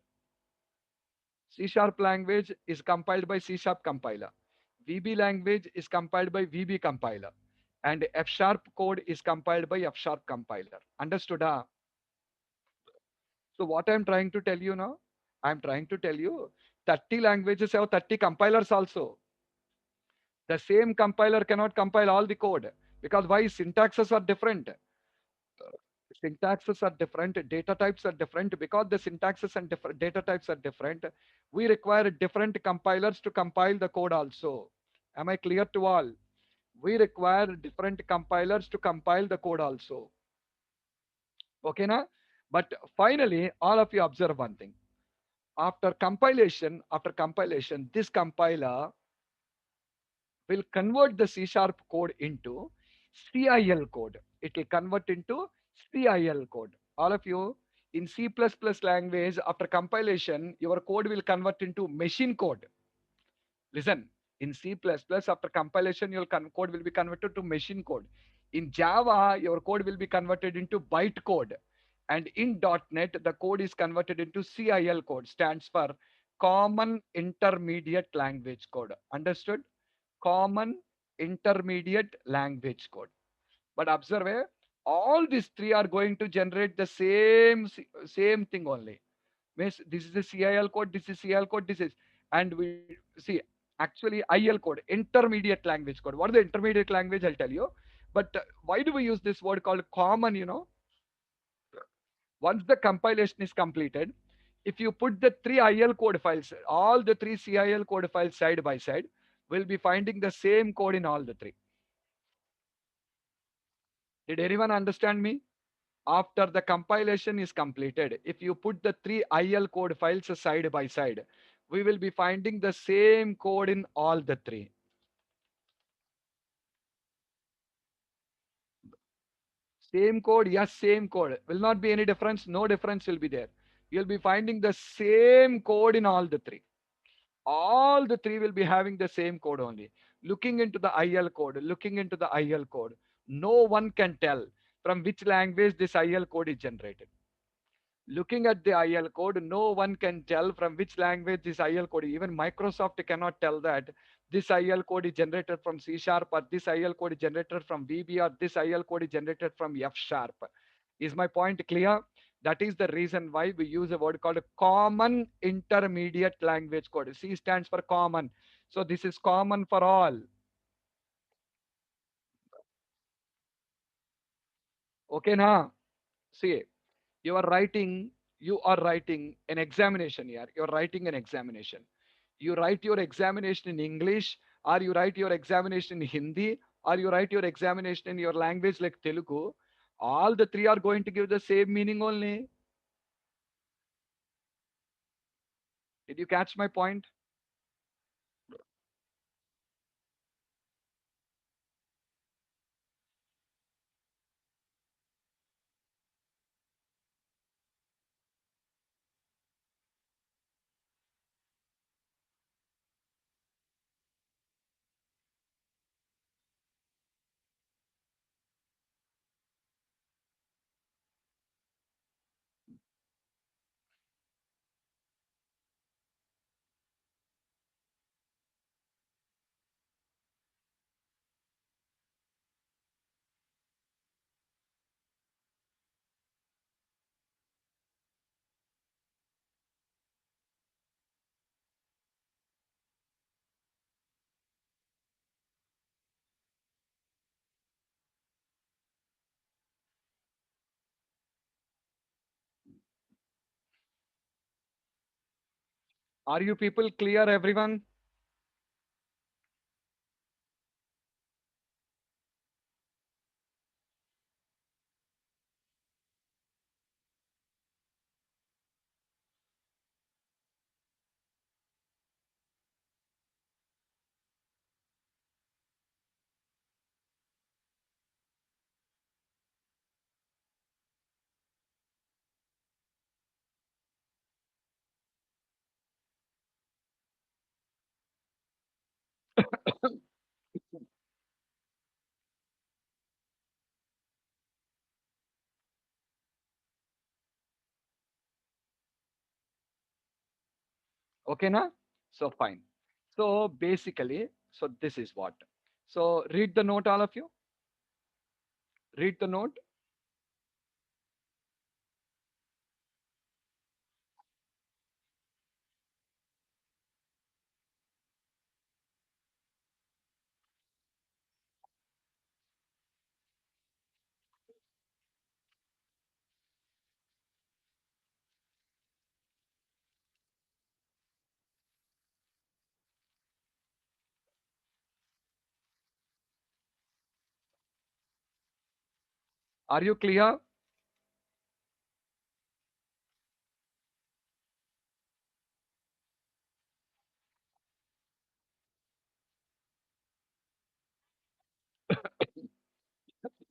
A: C sharp language is compiled by C sharp compiler. VB language is compiled by VB compiler. And F sharp code is compiled by F sharp compiler. Understood? So what I'm trying to tell you now? I'm trying to tell you 30 languages have 30 compilers also. The same compiler cannot compile all the code because why? Syntaxes are different. Syntaxes are different, data types are different. Because the syntaxes and different data types are different, we require different compilers to compile the code also. Am I clear to all? We require different compilers to compile the code also. Okay, na? But finally, all of you observe one thing. After compilation, this compiler will convert the C sharp code into CIL code. It will convert into CIL code. All of you, in C++ language, after compilation, your code will convert into machine code. Listen, in C++, after compilation, your code will be converted to machine code. In Java, your code will be converted into byte code. And in .NET, the code is converted into CIL code, stands for Common Intermediate Language Code. Understood? Common Intermediate Language Code. But observe, all these three are going to generate the same thing only. Means this is the CIL code, this is CIL code, this is, and we see actually IL code, intermediate language code. What is the intermediate language? I'll tell you. But why do we use this word called common? Once the compilation is completed, if you put the three IL code files, all the three CIL code files side by side, we'll be finding the same code in all the three. Did anyone understand me? After the compilation is completed, if you put the three IL code files side by side, we will be finding the same code in all the three. Same code, yes, same code. Will not be any difference, no difference will be there. You'll be finding the same code in all the three. All the three will be having the same code only. Looking into the IL code, looking into the IL code, no one can tell from which language this IL code is generated. Looking at the IL code, no one can tell from which language this IL code. Even Microsoft cannot tell that this IL code is generated from C sharp, or this IL code is generated from VB, or this IL code is generated from F sharp. Is my point clear? That is the reason why we use a word called common intermediate language code. C stands for common. So this is common for all. Okay, na? See, you are writing, you are writing an examination here. You're writing an examination. You write your examination in English, or you write your examination in Hindi, or you write your examination in your language like Telugu. All the three are going to give the same meaning only. Did you catch my point? Are you people clear, everyone? Okay, na? So fine. So basically, so this is what. So read the note, all of you. Read the note. Are you clear?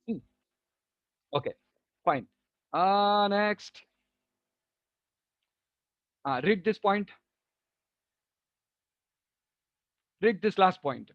A: Hmm. Okay, fine. Next, read this point. Read this last point.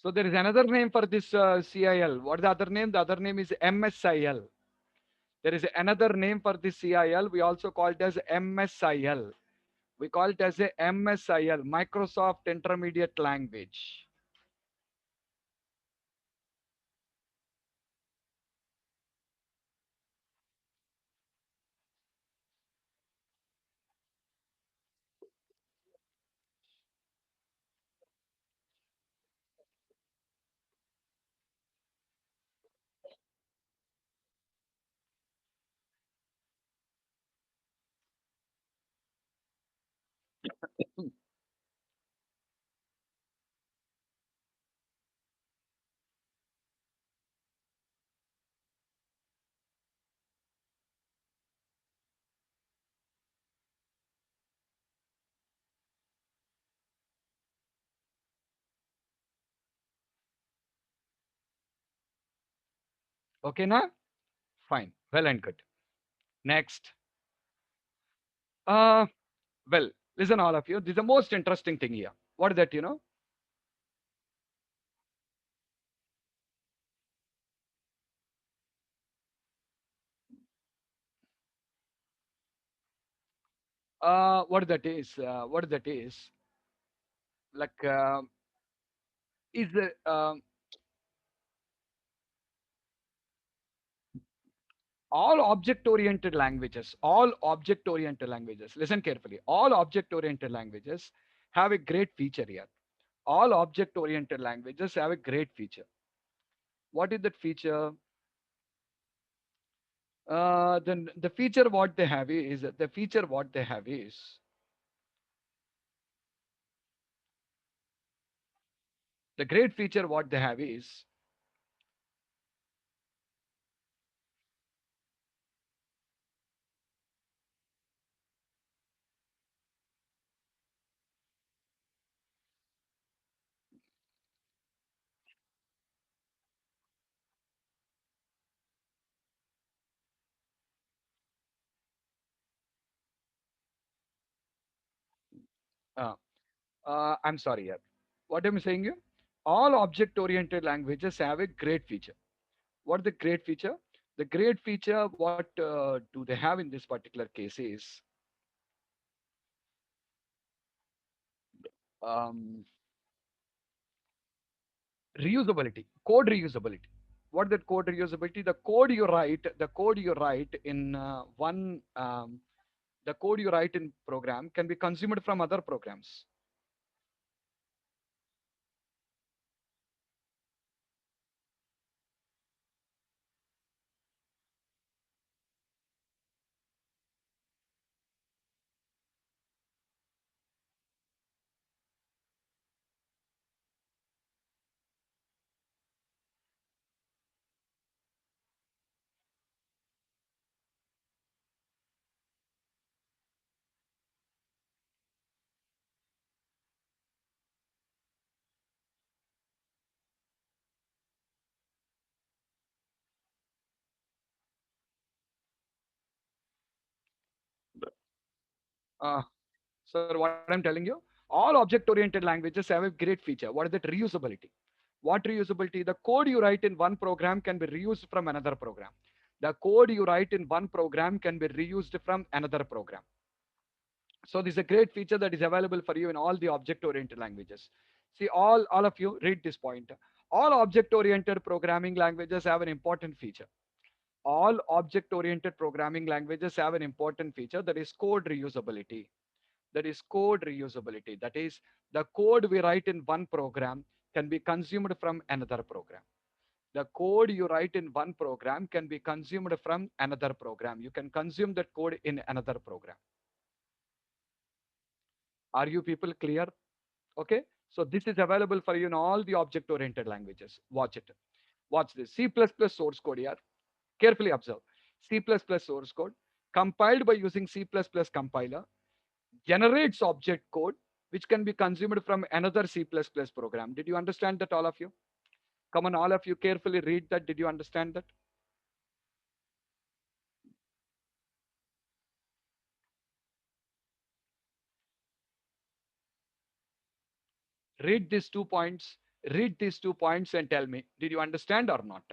A: So there is another name for this CIL. What is the other name? The other name is MSIL. There is another name for this CIL. We also call it as MSIL. We call it as a MSIL, Microsoft Intermediate Language. Okay, now? Fine. Well and good. Next. Uh, well, listen, all of you. This is the most interesting thing here. What is that, you know? What that is? What that is? Like, is the all object oriented languages, listen carefully, all object oriented languages have a great feature here. All object oriented languages have a great feature. What is that feature? Then the feature what they have is the feature what they have is the great feature what they have is uh, I'm sorry here. What am I saying here? All object oriented languages have a great feature. What is the great feature? The great feature what do they have in this particular case is um, reusability, code reusability. What that code reusability? The code you write in the code you write in program can be consumed from other programs. Uh, sir, what I'm telling you, all object-oriented languages have a great feature. What is that? Reusability. What reusability? The code you write in one program can be reused from another program. The code you write in one program can be reused from another program. So this is a great feature that is available for you in all the object-oriented languages. See, all of you read this point. All object-oriented programming languages have an important feature. All object-oriented programming languages have an important feature that is code reusability. That is code reusability. That is, the code we write in one program can be consumed from another program. The code you write in one program can be consumed from another program. You can consume that code in another program. Are you people clear? Okay. So this is available for you in all the object oriented languages. Watch it. Watch this. C++ source code here. Carefully observe. C++ source code compiled by using C++ compiler generates object code which can be consumed from another C++ program. Did you understand that, all of you? Come on, all of you carefully read that. Did you understand that? Read these 2 points. Read these 2 points and tell me, did you understand or not?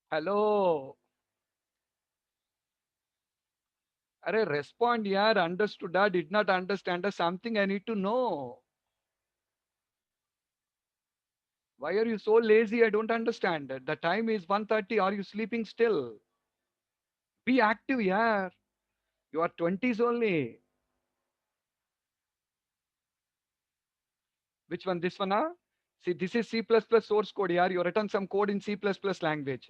A: Hello. Arey, respond, yaar. Understood, did not understand. Something I need to know. Why are you so lazy? I don't understand. The time is 1:30. Are you sleeping still? Be active, yaar. You are 20s only. Which one? This one, huh? See, this is C++ source code, yaar. You written some code in C++ language.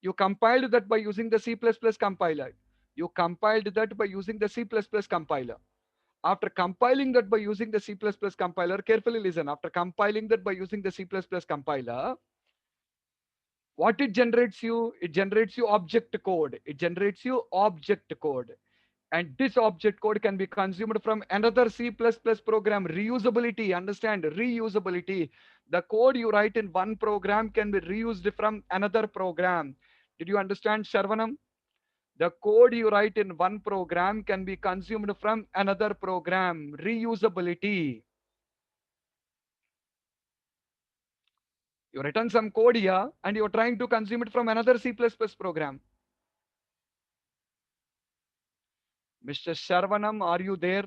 A: You compiled that by using the C++ compiler. You compiled that by using the C++ compiler. After compiling that by using the C++ compiler, carefully listen. After compiling that by using the C++ compiler, what it generates you? It generates you object code. It generates you object code. And this object code can be consumed from another C++ program. Reusability, understand? Reusability. The code you write in one program can be reused from another program. Did you understand, Sharvanam? The code you write in one program can be consumed from another program. Reusability. You written some code here and you're trying to consume it from another C++ program. Mr. Sharvanam, are you there?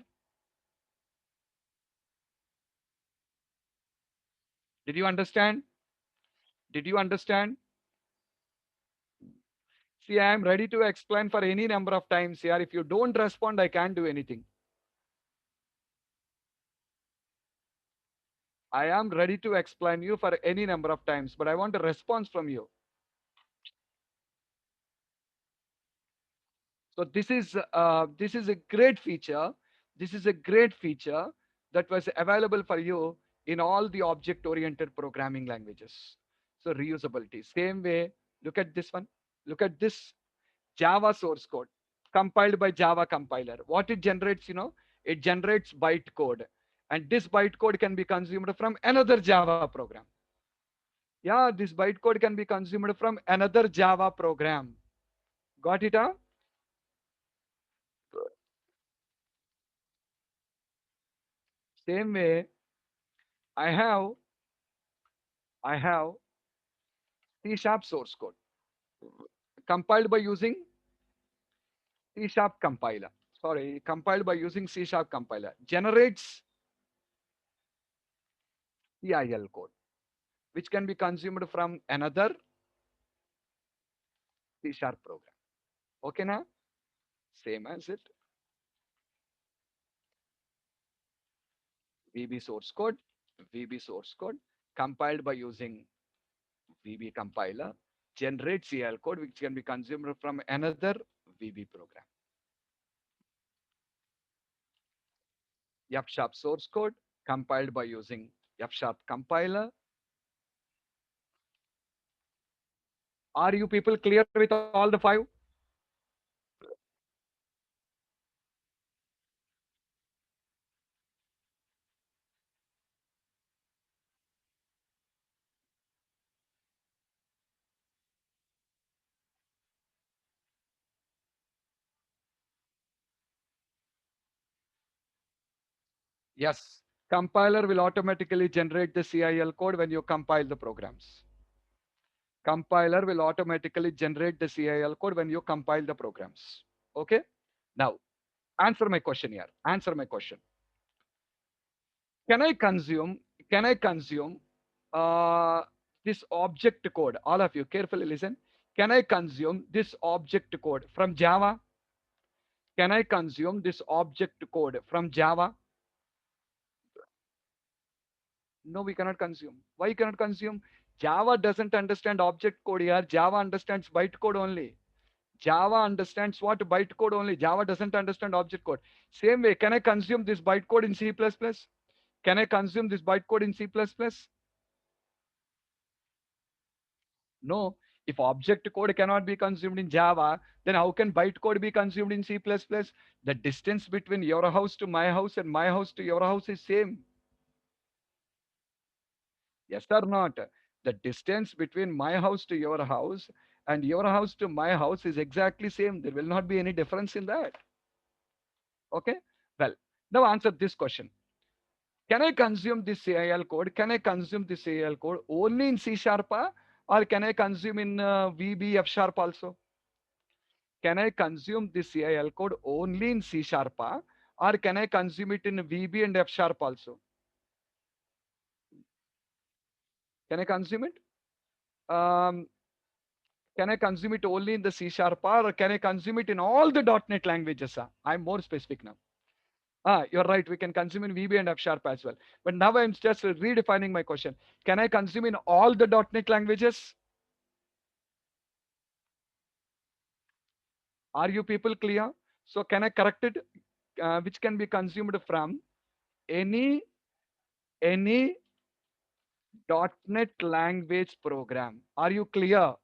A: Did you understand? Did you understand? See, I am ready to explain for any number of times here. If you don't respond, I can't do anything. I am ready to explain you for any number of times, but I want a response from you. So this is a great feature. This is a great feature that was available for you in all the object-oriented programming languages. So reusability. Same way, look at this one. Look at this Java source code compiled by Java compiler. What it generates, it generates bytecode. And this bytecode can be consumed from another Java program. Yeah, this bytecode can be consumed from another Java program. Got it, huh? Same way, I have I have C sharp source code compiled by using C sharp compiler. Sorry, compiled by using C sharp compiler. Generates CIL code, which can be consumed from another C sharp program. Okay, now? Same as it. VB source code, VB source code, compiled by using VB compiler, generates CIL code, which can be consumed from another VB program. F sharp source code, compiled by using F sharp compiler. Are you people clear with all the five? Yes. Compiler will automatically generate the CIL code when you compile the programs. Compiler will automatically generate the CIL code when you compile the programs. Okay? Now, answer my question here. Answer my question. Can I consume, can I consume uh, this object code? All of you carefully listen. Can I consume this object code from Java? Can I consume this object code from Java? No, we cannot consume. Why you cannot consume? Java doesn't understand object code here. Java understands bytecode only. Java understands what bytecode only. Java doesn't understand object code. Same way, can I consume this bytecode in C++? Can I consume this bytecode in C++? No. If object code cannot be consumed in Java, then how can bytecode be consumed in C++? The distance between your house to my house and my house to your house is same. Yes or not? The distance between my house to your house and your house to my house is exactly same. There will not be any difference in that. Okay. Well, now answer this question. Can I consume this CIL code? Can I consume this CIL code only in C sharp or can I consume in VB F sharp also? Can I consume this CIL code only in C sharp or can I consume it in VB and F sharp also? Can I consume it? Um, can I consume it only in the C sharp or can I consume it in all the .NET languages? I'm more specific now. You're right. We can consume in VB and F sharp as well. But now I'm just redefining my question. Can I consume in all the .NET languages? Are you people clear? So can I correct it? Which can be consumed from any .NET language program. Are you clear?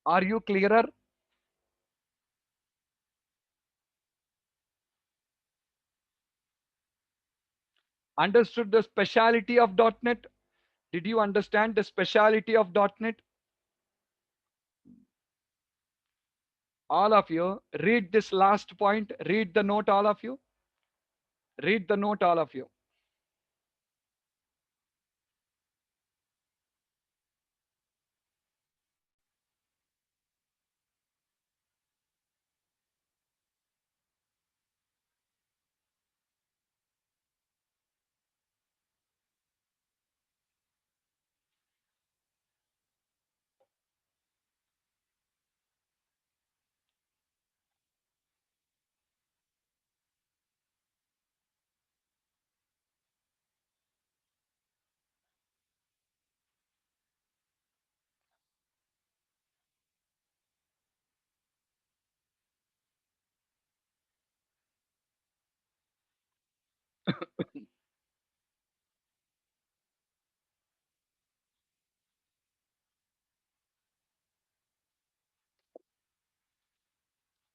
A: Are you clearer? Understood the speciality of .NET? Did you understand the speciality of .NET? All of you, read this last point. Read the note, all of you. Read the note, all of you.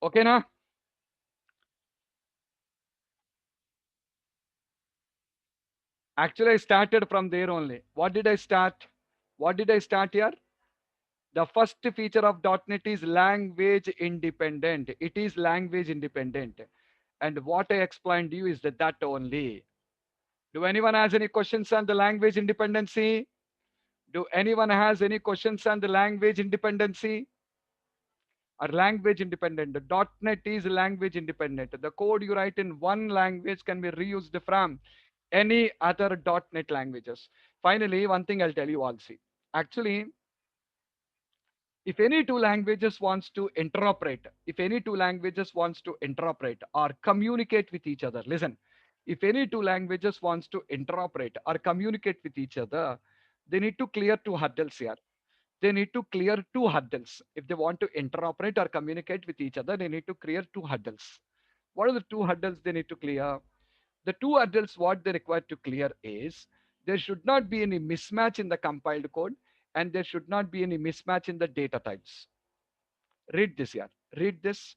A: Okay, now? Actually, I started from there only. What did I start? What did I start here? The first feature of .NET is language independent. It is language independent. And what I explained to you is that only. Do anyone has any questions on the language independency? Do anyone has any questions on the language independency? Or language independent? The .NET is language independent. The code you write in one language can be reused from any other .NET languages. Finally, one thing I'll tell you all. See, actually, if any two languages wants to interoperate, if any two languages wants to interoperate or communicate with each other, listen, if any two languages wants to interoperate or communicate with each other, they need to clear two hurdles here. They need to clear two hurdles. If they want to interoperate or communicate with each other, they need to clear two hurdles. What are the two hurdles they need to clear? The two hurdles what they require to clear is there should not be any mismatch in the compiled code and there should not be any mismatch in the data types. Read this here. Read this.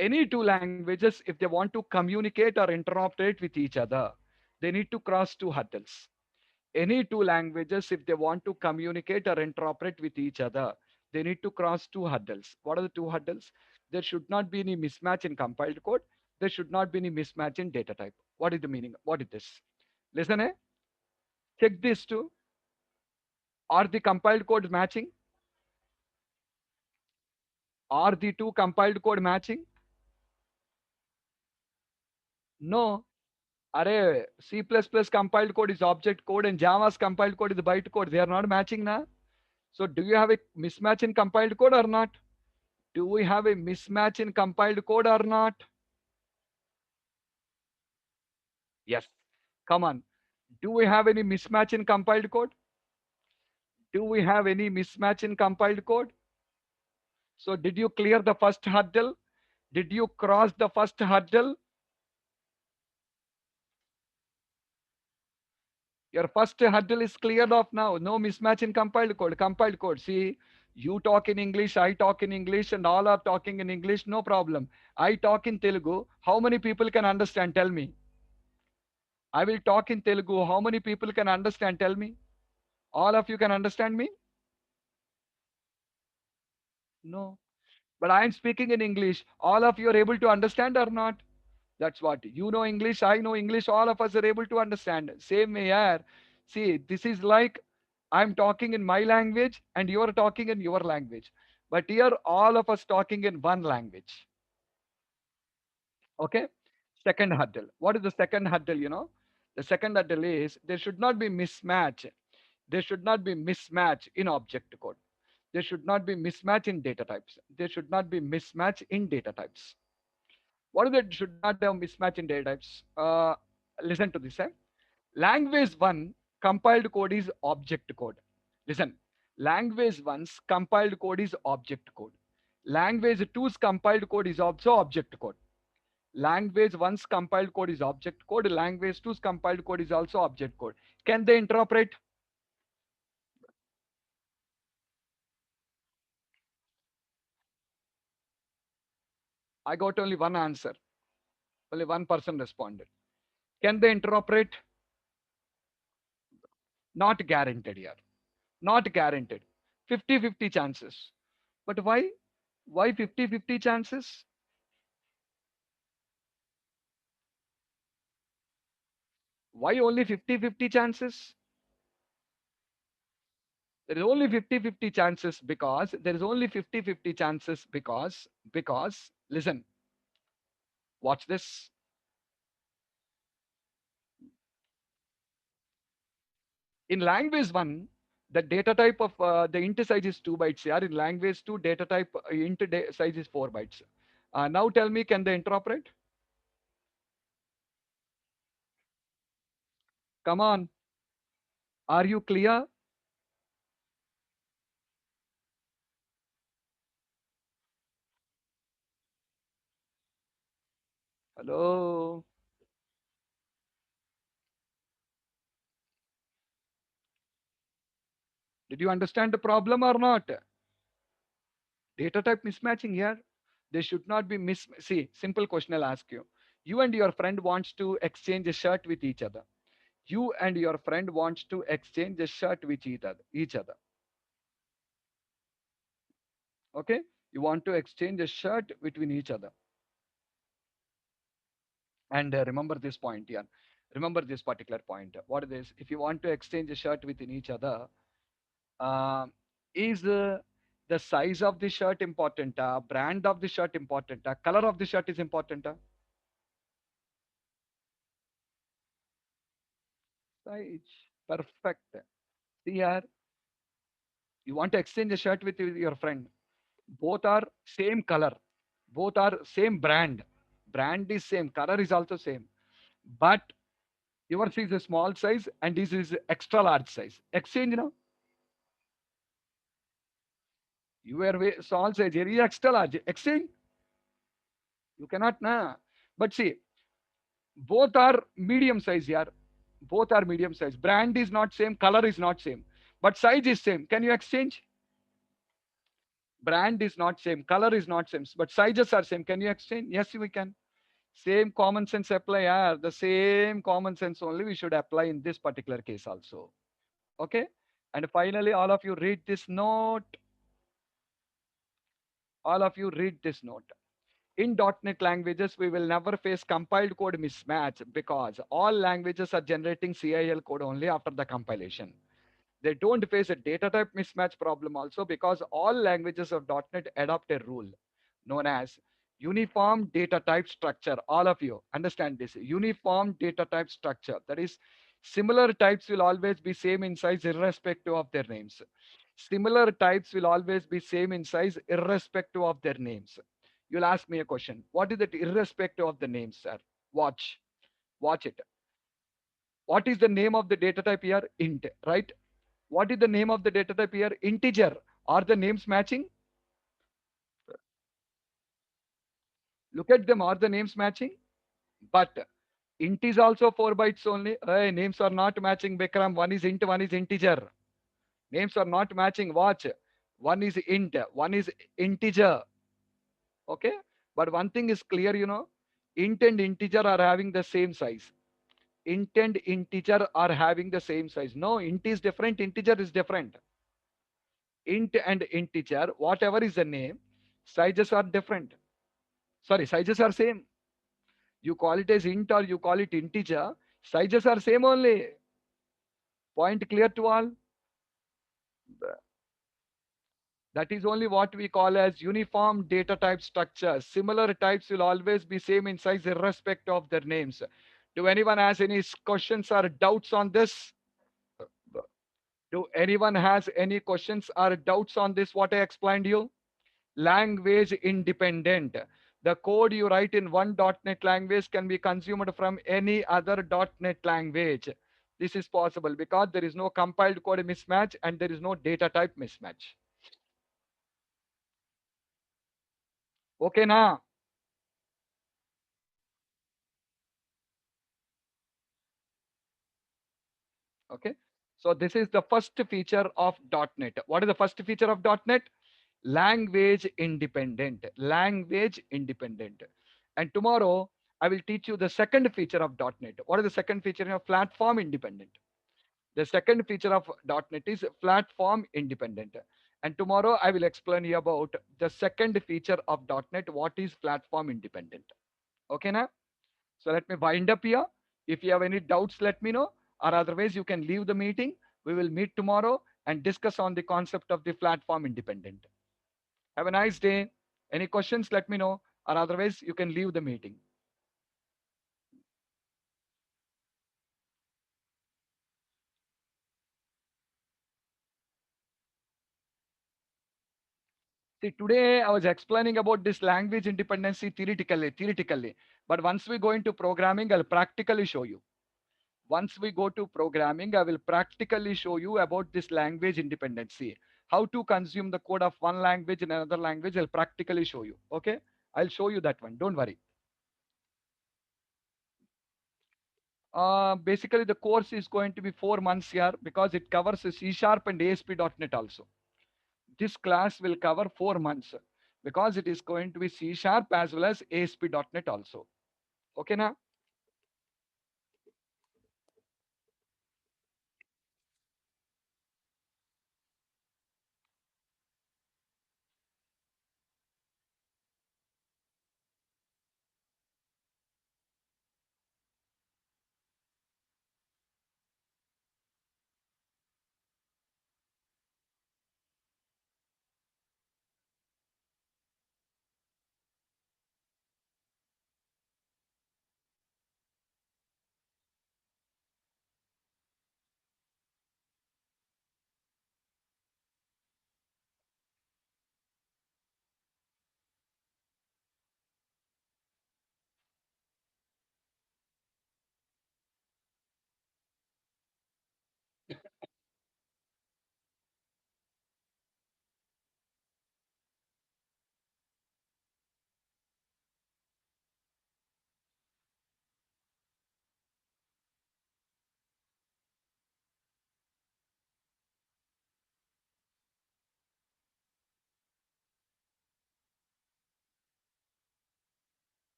A: Any two languages, if they want to communicate or interoperate with each other, they need to cross two hurdles. Any two languages, if they want to communicate or interoperate with each other, they need to cross two hurdles. What are the two hurdles? There should not be any mismatch in compiled code. There should not be any mismatch in data type. What is the meaning? What is this? Listen, check these two. Are the compiled codes matching? Are the two compiled code matching? No. Array, C++ compiled code is object code and Java's compiled code is byte code. They are not matching now. So do you have a mismatch in compiled code or not? Do we have a mismatch in compiled code or not? Yes. Come on. Do we have any mismatch in compiled code? Do we have any mismatch in compiled code? So did you clear the first hurdle? Did you cross the first hurdle? Your first hurdle is cleared off now. No mismatch in compiled code. Compiled code. See, you talk in English, I talk in English, and all are talking in English. No problem. I talk in Telugu. How many people can understand? Tell me. I will talk in Telugu. How many people can understand? Tell me. All of you can understand me? No. But I am speaking in English. All of you are able to understand or not? That's what you know English, I know English, all of us are able to understand. Same way here. See, this is like I'm talking in my language and you're talking in your language. But here, all of us talking in one language. Okay? Second hurdle. What is the second hurdle? The second hurdle is there should not be mismatch. There should not be mismatch in object code. There should not be mismatch in data types. There should not be mismatch in data types. What is it? Should not have mismatch in data types. Listen to this. Language 1 compiled code is object code. Listen, language 1's compiled code is object code. Language 2's compiled code is also object code. Language 1's compiled code is object code. Language 2's compiled code is also object code. Can they interoperate? I got only one answer. Only one person responded. Can they interoperate? Not guaranteed here. Not guaranteed. 50-50 chances. But why? Why 50-50 chances? Why only 50-50 chances? There is only 50-50 chances because there is only 50-50 chances because listen, watch this. In language 1, the data type of the int size is 2 bytes here. In language 2, data type size is 4 bytes. Now tell me, can they interoperate? Come on. Are you clear? Hello. Did you understand the problem or not? Data type mismatching here. They should not be see, simple question I'll ask you. You and your friend wants to exchange a shirt with each other. You and your friend wants to exchange a shirt with each other. Okay? You want to exchange a shirt between each other. And remember this point here. Remember this particular point. What it is? If you want to exchange a shirt within each other, uh, is the size of the shirt important? Brand of the shirt important? Color of the shirt is important? Size. Perfect. See here, you want to exchange a shirt with your friend. Both are same color. Both are same brand. Brand is same. Color is also same. But yours is a small size and this is extra large size. Exchange now. You wear small size. Here is extra large. Exchange. You cannot na. But see, both are medium size here. Both are medium size. Brand is not same. Color is not same. But size is same. Can you exchange? Brand is not same. Color is not same. But sizes are same. Can you exchange? Yes, we can. Same common sense apply. Yeah, the same common sense only we should apply in this particular case also. Okay. And finally, all of you read this note. All of you read this note. In .NET languages, we will never face compiled code mismatch because all languages are generating CIL code only after the compilation. They don't face a data type mismatch problem also because all languages of .NET adopt a rule known as uniform data type structure. All of you understand this. Uniform data type structure. That is, similar types will always be same in size irrespective of their names. Similar types will always be same in size irrespective of their names. You'll ask me a question. What is it irrespective of the names, sir? Watch. Watch it. What is the name of the data type here? Int, right? What is the name of the data type here? Integer. Are the names matching? Look at them. Are the names matching? But int is also 4 bytes only. Hey, names are not matching, Bikram. One is int, one is integer. Names are not matching. Watch. One is int, one is integer. Okay. But one thing is clear, int and integer are having the same size. Int and integer are having the same size. No, int is different, integer is different. Int and integer, whatever is the name, sizes are different. Sorry, sizes are same. You call it as int or you call it integer, sizes are same only. Point clear to all? That is only what we call as uniform data type structure. Similar types will always be same in size irrespective of their names. Do anyone has any questions or doubts on this? Do anyone has any questions or doubts on this, what I explained you? Language independent. The code you write in one .NET language can be consumed from any other .NET language. This is possible because there is no compiled code mismatch and there is no data type mismatch. Okay, now. Okay. So this is the first feature of .NET. What is the first feature of .NET? Language independent. Language independent. And tomorrow I will teach you the second feature of .NET. What is the second feature of platform independent? The second feature of .NET is platform independent. And tomorrow I will explain you about the second feature of .NET. What is platform independent? Okay, now. So let me wind up here. If you have any doubts, let me know. Or otherwise, you can leave the meeting. We will meet tomorrow and discuss on the concept of the platform independent. Have a nice day. Any questions, let me know. Or otherwise, you can leave the meeting. See, today I was explaining about this language independency theoretically. But once we go into programming, I'll practically show you. Once we go to programming, I will practically show you about this language independency. How to consume the code of one language in another language, I'll practically show you. Okay? I'll show you that one. Don't worry. Basically, the course is going to be 4 months here because it covers C Sharp and ASP.NET also. This class will cover 4 months because it is going to be C Sharp as well as ASP.NET also. Okay, now?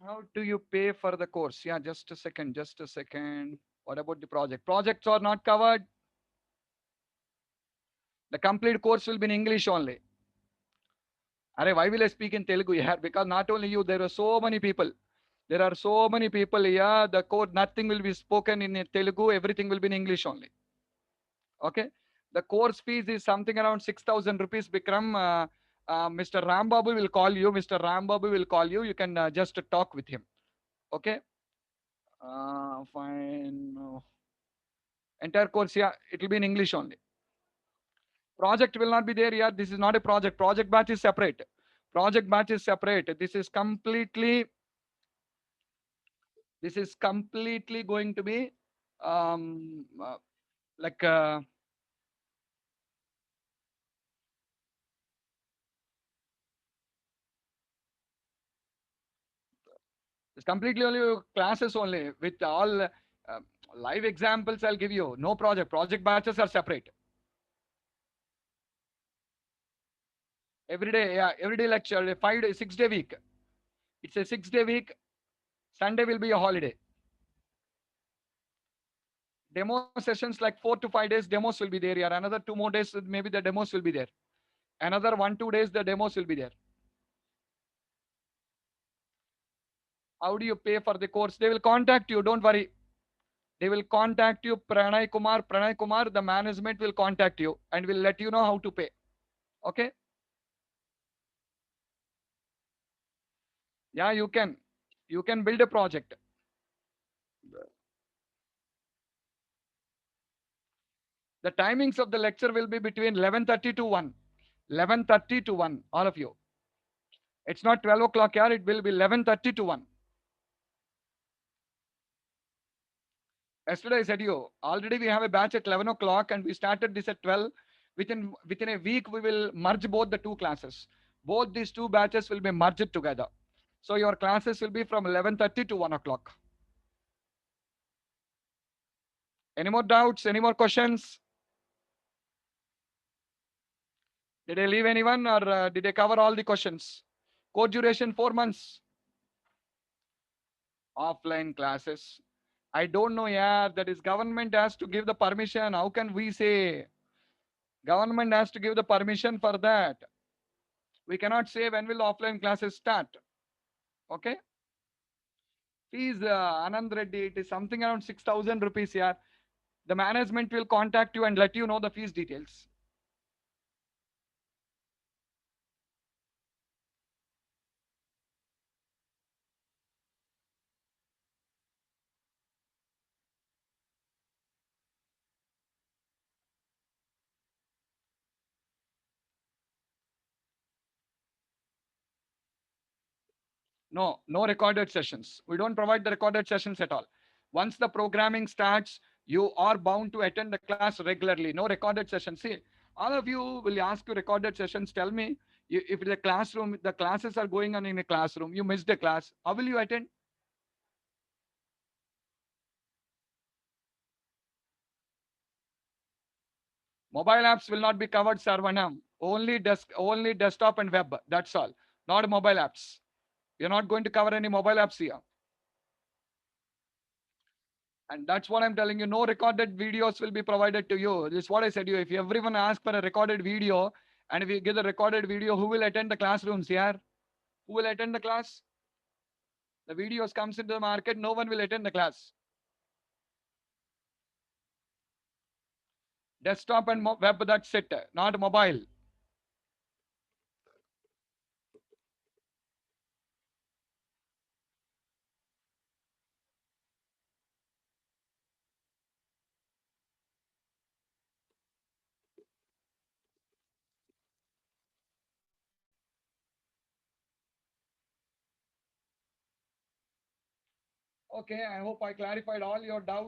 A: How do you pay for the course? Yeah, just a second, just a second. What about the project? Projects are not covered. The complete course will be in English only. Arey, why will I speak in Telugu here? Because not only you, there are so many people. There are so many people here. The code, nothing will be spoken in Telugu. Everything will be in English only. Okay. The course fees is something around 6,000 rupees. Bikram, Mr. Rambabu will call you. Mr. Rambabu will call you. You can just talk with him. Okay. Fine. Entire course, yeah, it will be in English only. Project will not be there. Yeah, this is not a project. Project batch is separate. Project batch is separate. This is completely going to be um, uh, like It's completely only classes only with all live examples. I'll give you. No project. Project batches are separate. Every day, yeah, every day lecture, a 5 day, 6 day week. It's a 6 day week. Sunday will be a holiday. Demo sessions like 4 to 5 days, demos will be there. Yeah, another 2 more days, maybe the demos will be there. Another 1 2 days, the demos will be there. How do you pay for the course? They will contact you. Don't worry. They will contact you, Pranay Kumar. Pranay Kumar, the management will contact you and will let you know how to pay. Okay? Yeah, you can. You can build a project. The timings of the lecture will be between 11:30 to 1. 11:30 to 1, all of you. It's not 12 o'clock here, it will be 11:30 to 1. Yesterday I said you, already we have a batch at 11 o'clock and we started this at 12. Within a week, we will merge both the two classes. Both these two batches will be merged together. So your classes will be from 11:30 to 1 o'clock. Any more doubts? Any more questions? Did I leave anyone or did I cover all the questions? Course duration 4 months. Offline classes. I don't know, yeah. That is government has to give the permission. How can we say government has to give the permission for that? We cannot say when will offline classes start. Okay. Fees, Anand Reddy, it is something around 6,000 rupees here. The management will contact you and let you know the fees details. No, no recorded sessions. We don't provide the recorded sessions at all. Once the programming starts, you are bound to attend the class regularly. No recorded sessions. See, all of you will ask you recorded sessions. Tell me, if the classroom, the classes are going on in a classroom, you missed a class. How will you attend? Mobile apps will not be covered, Sarvanam. Only desktop and web. That's all. Not mobile apps. You're not going to cover any mobile apps here. And that's what I'm telling you. No recorded videos will be provided to you. This is what I said to you. If everyone asks for a recorded video and if you give the recorded video, who will attend the classrooms here? Who will attend the class? The videos comes into the market, no one will attend the class. Desktop and web, that's it. Not mobile. Okay, I hope I clarified all your doubts.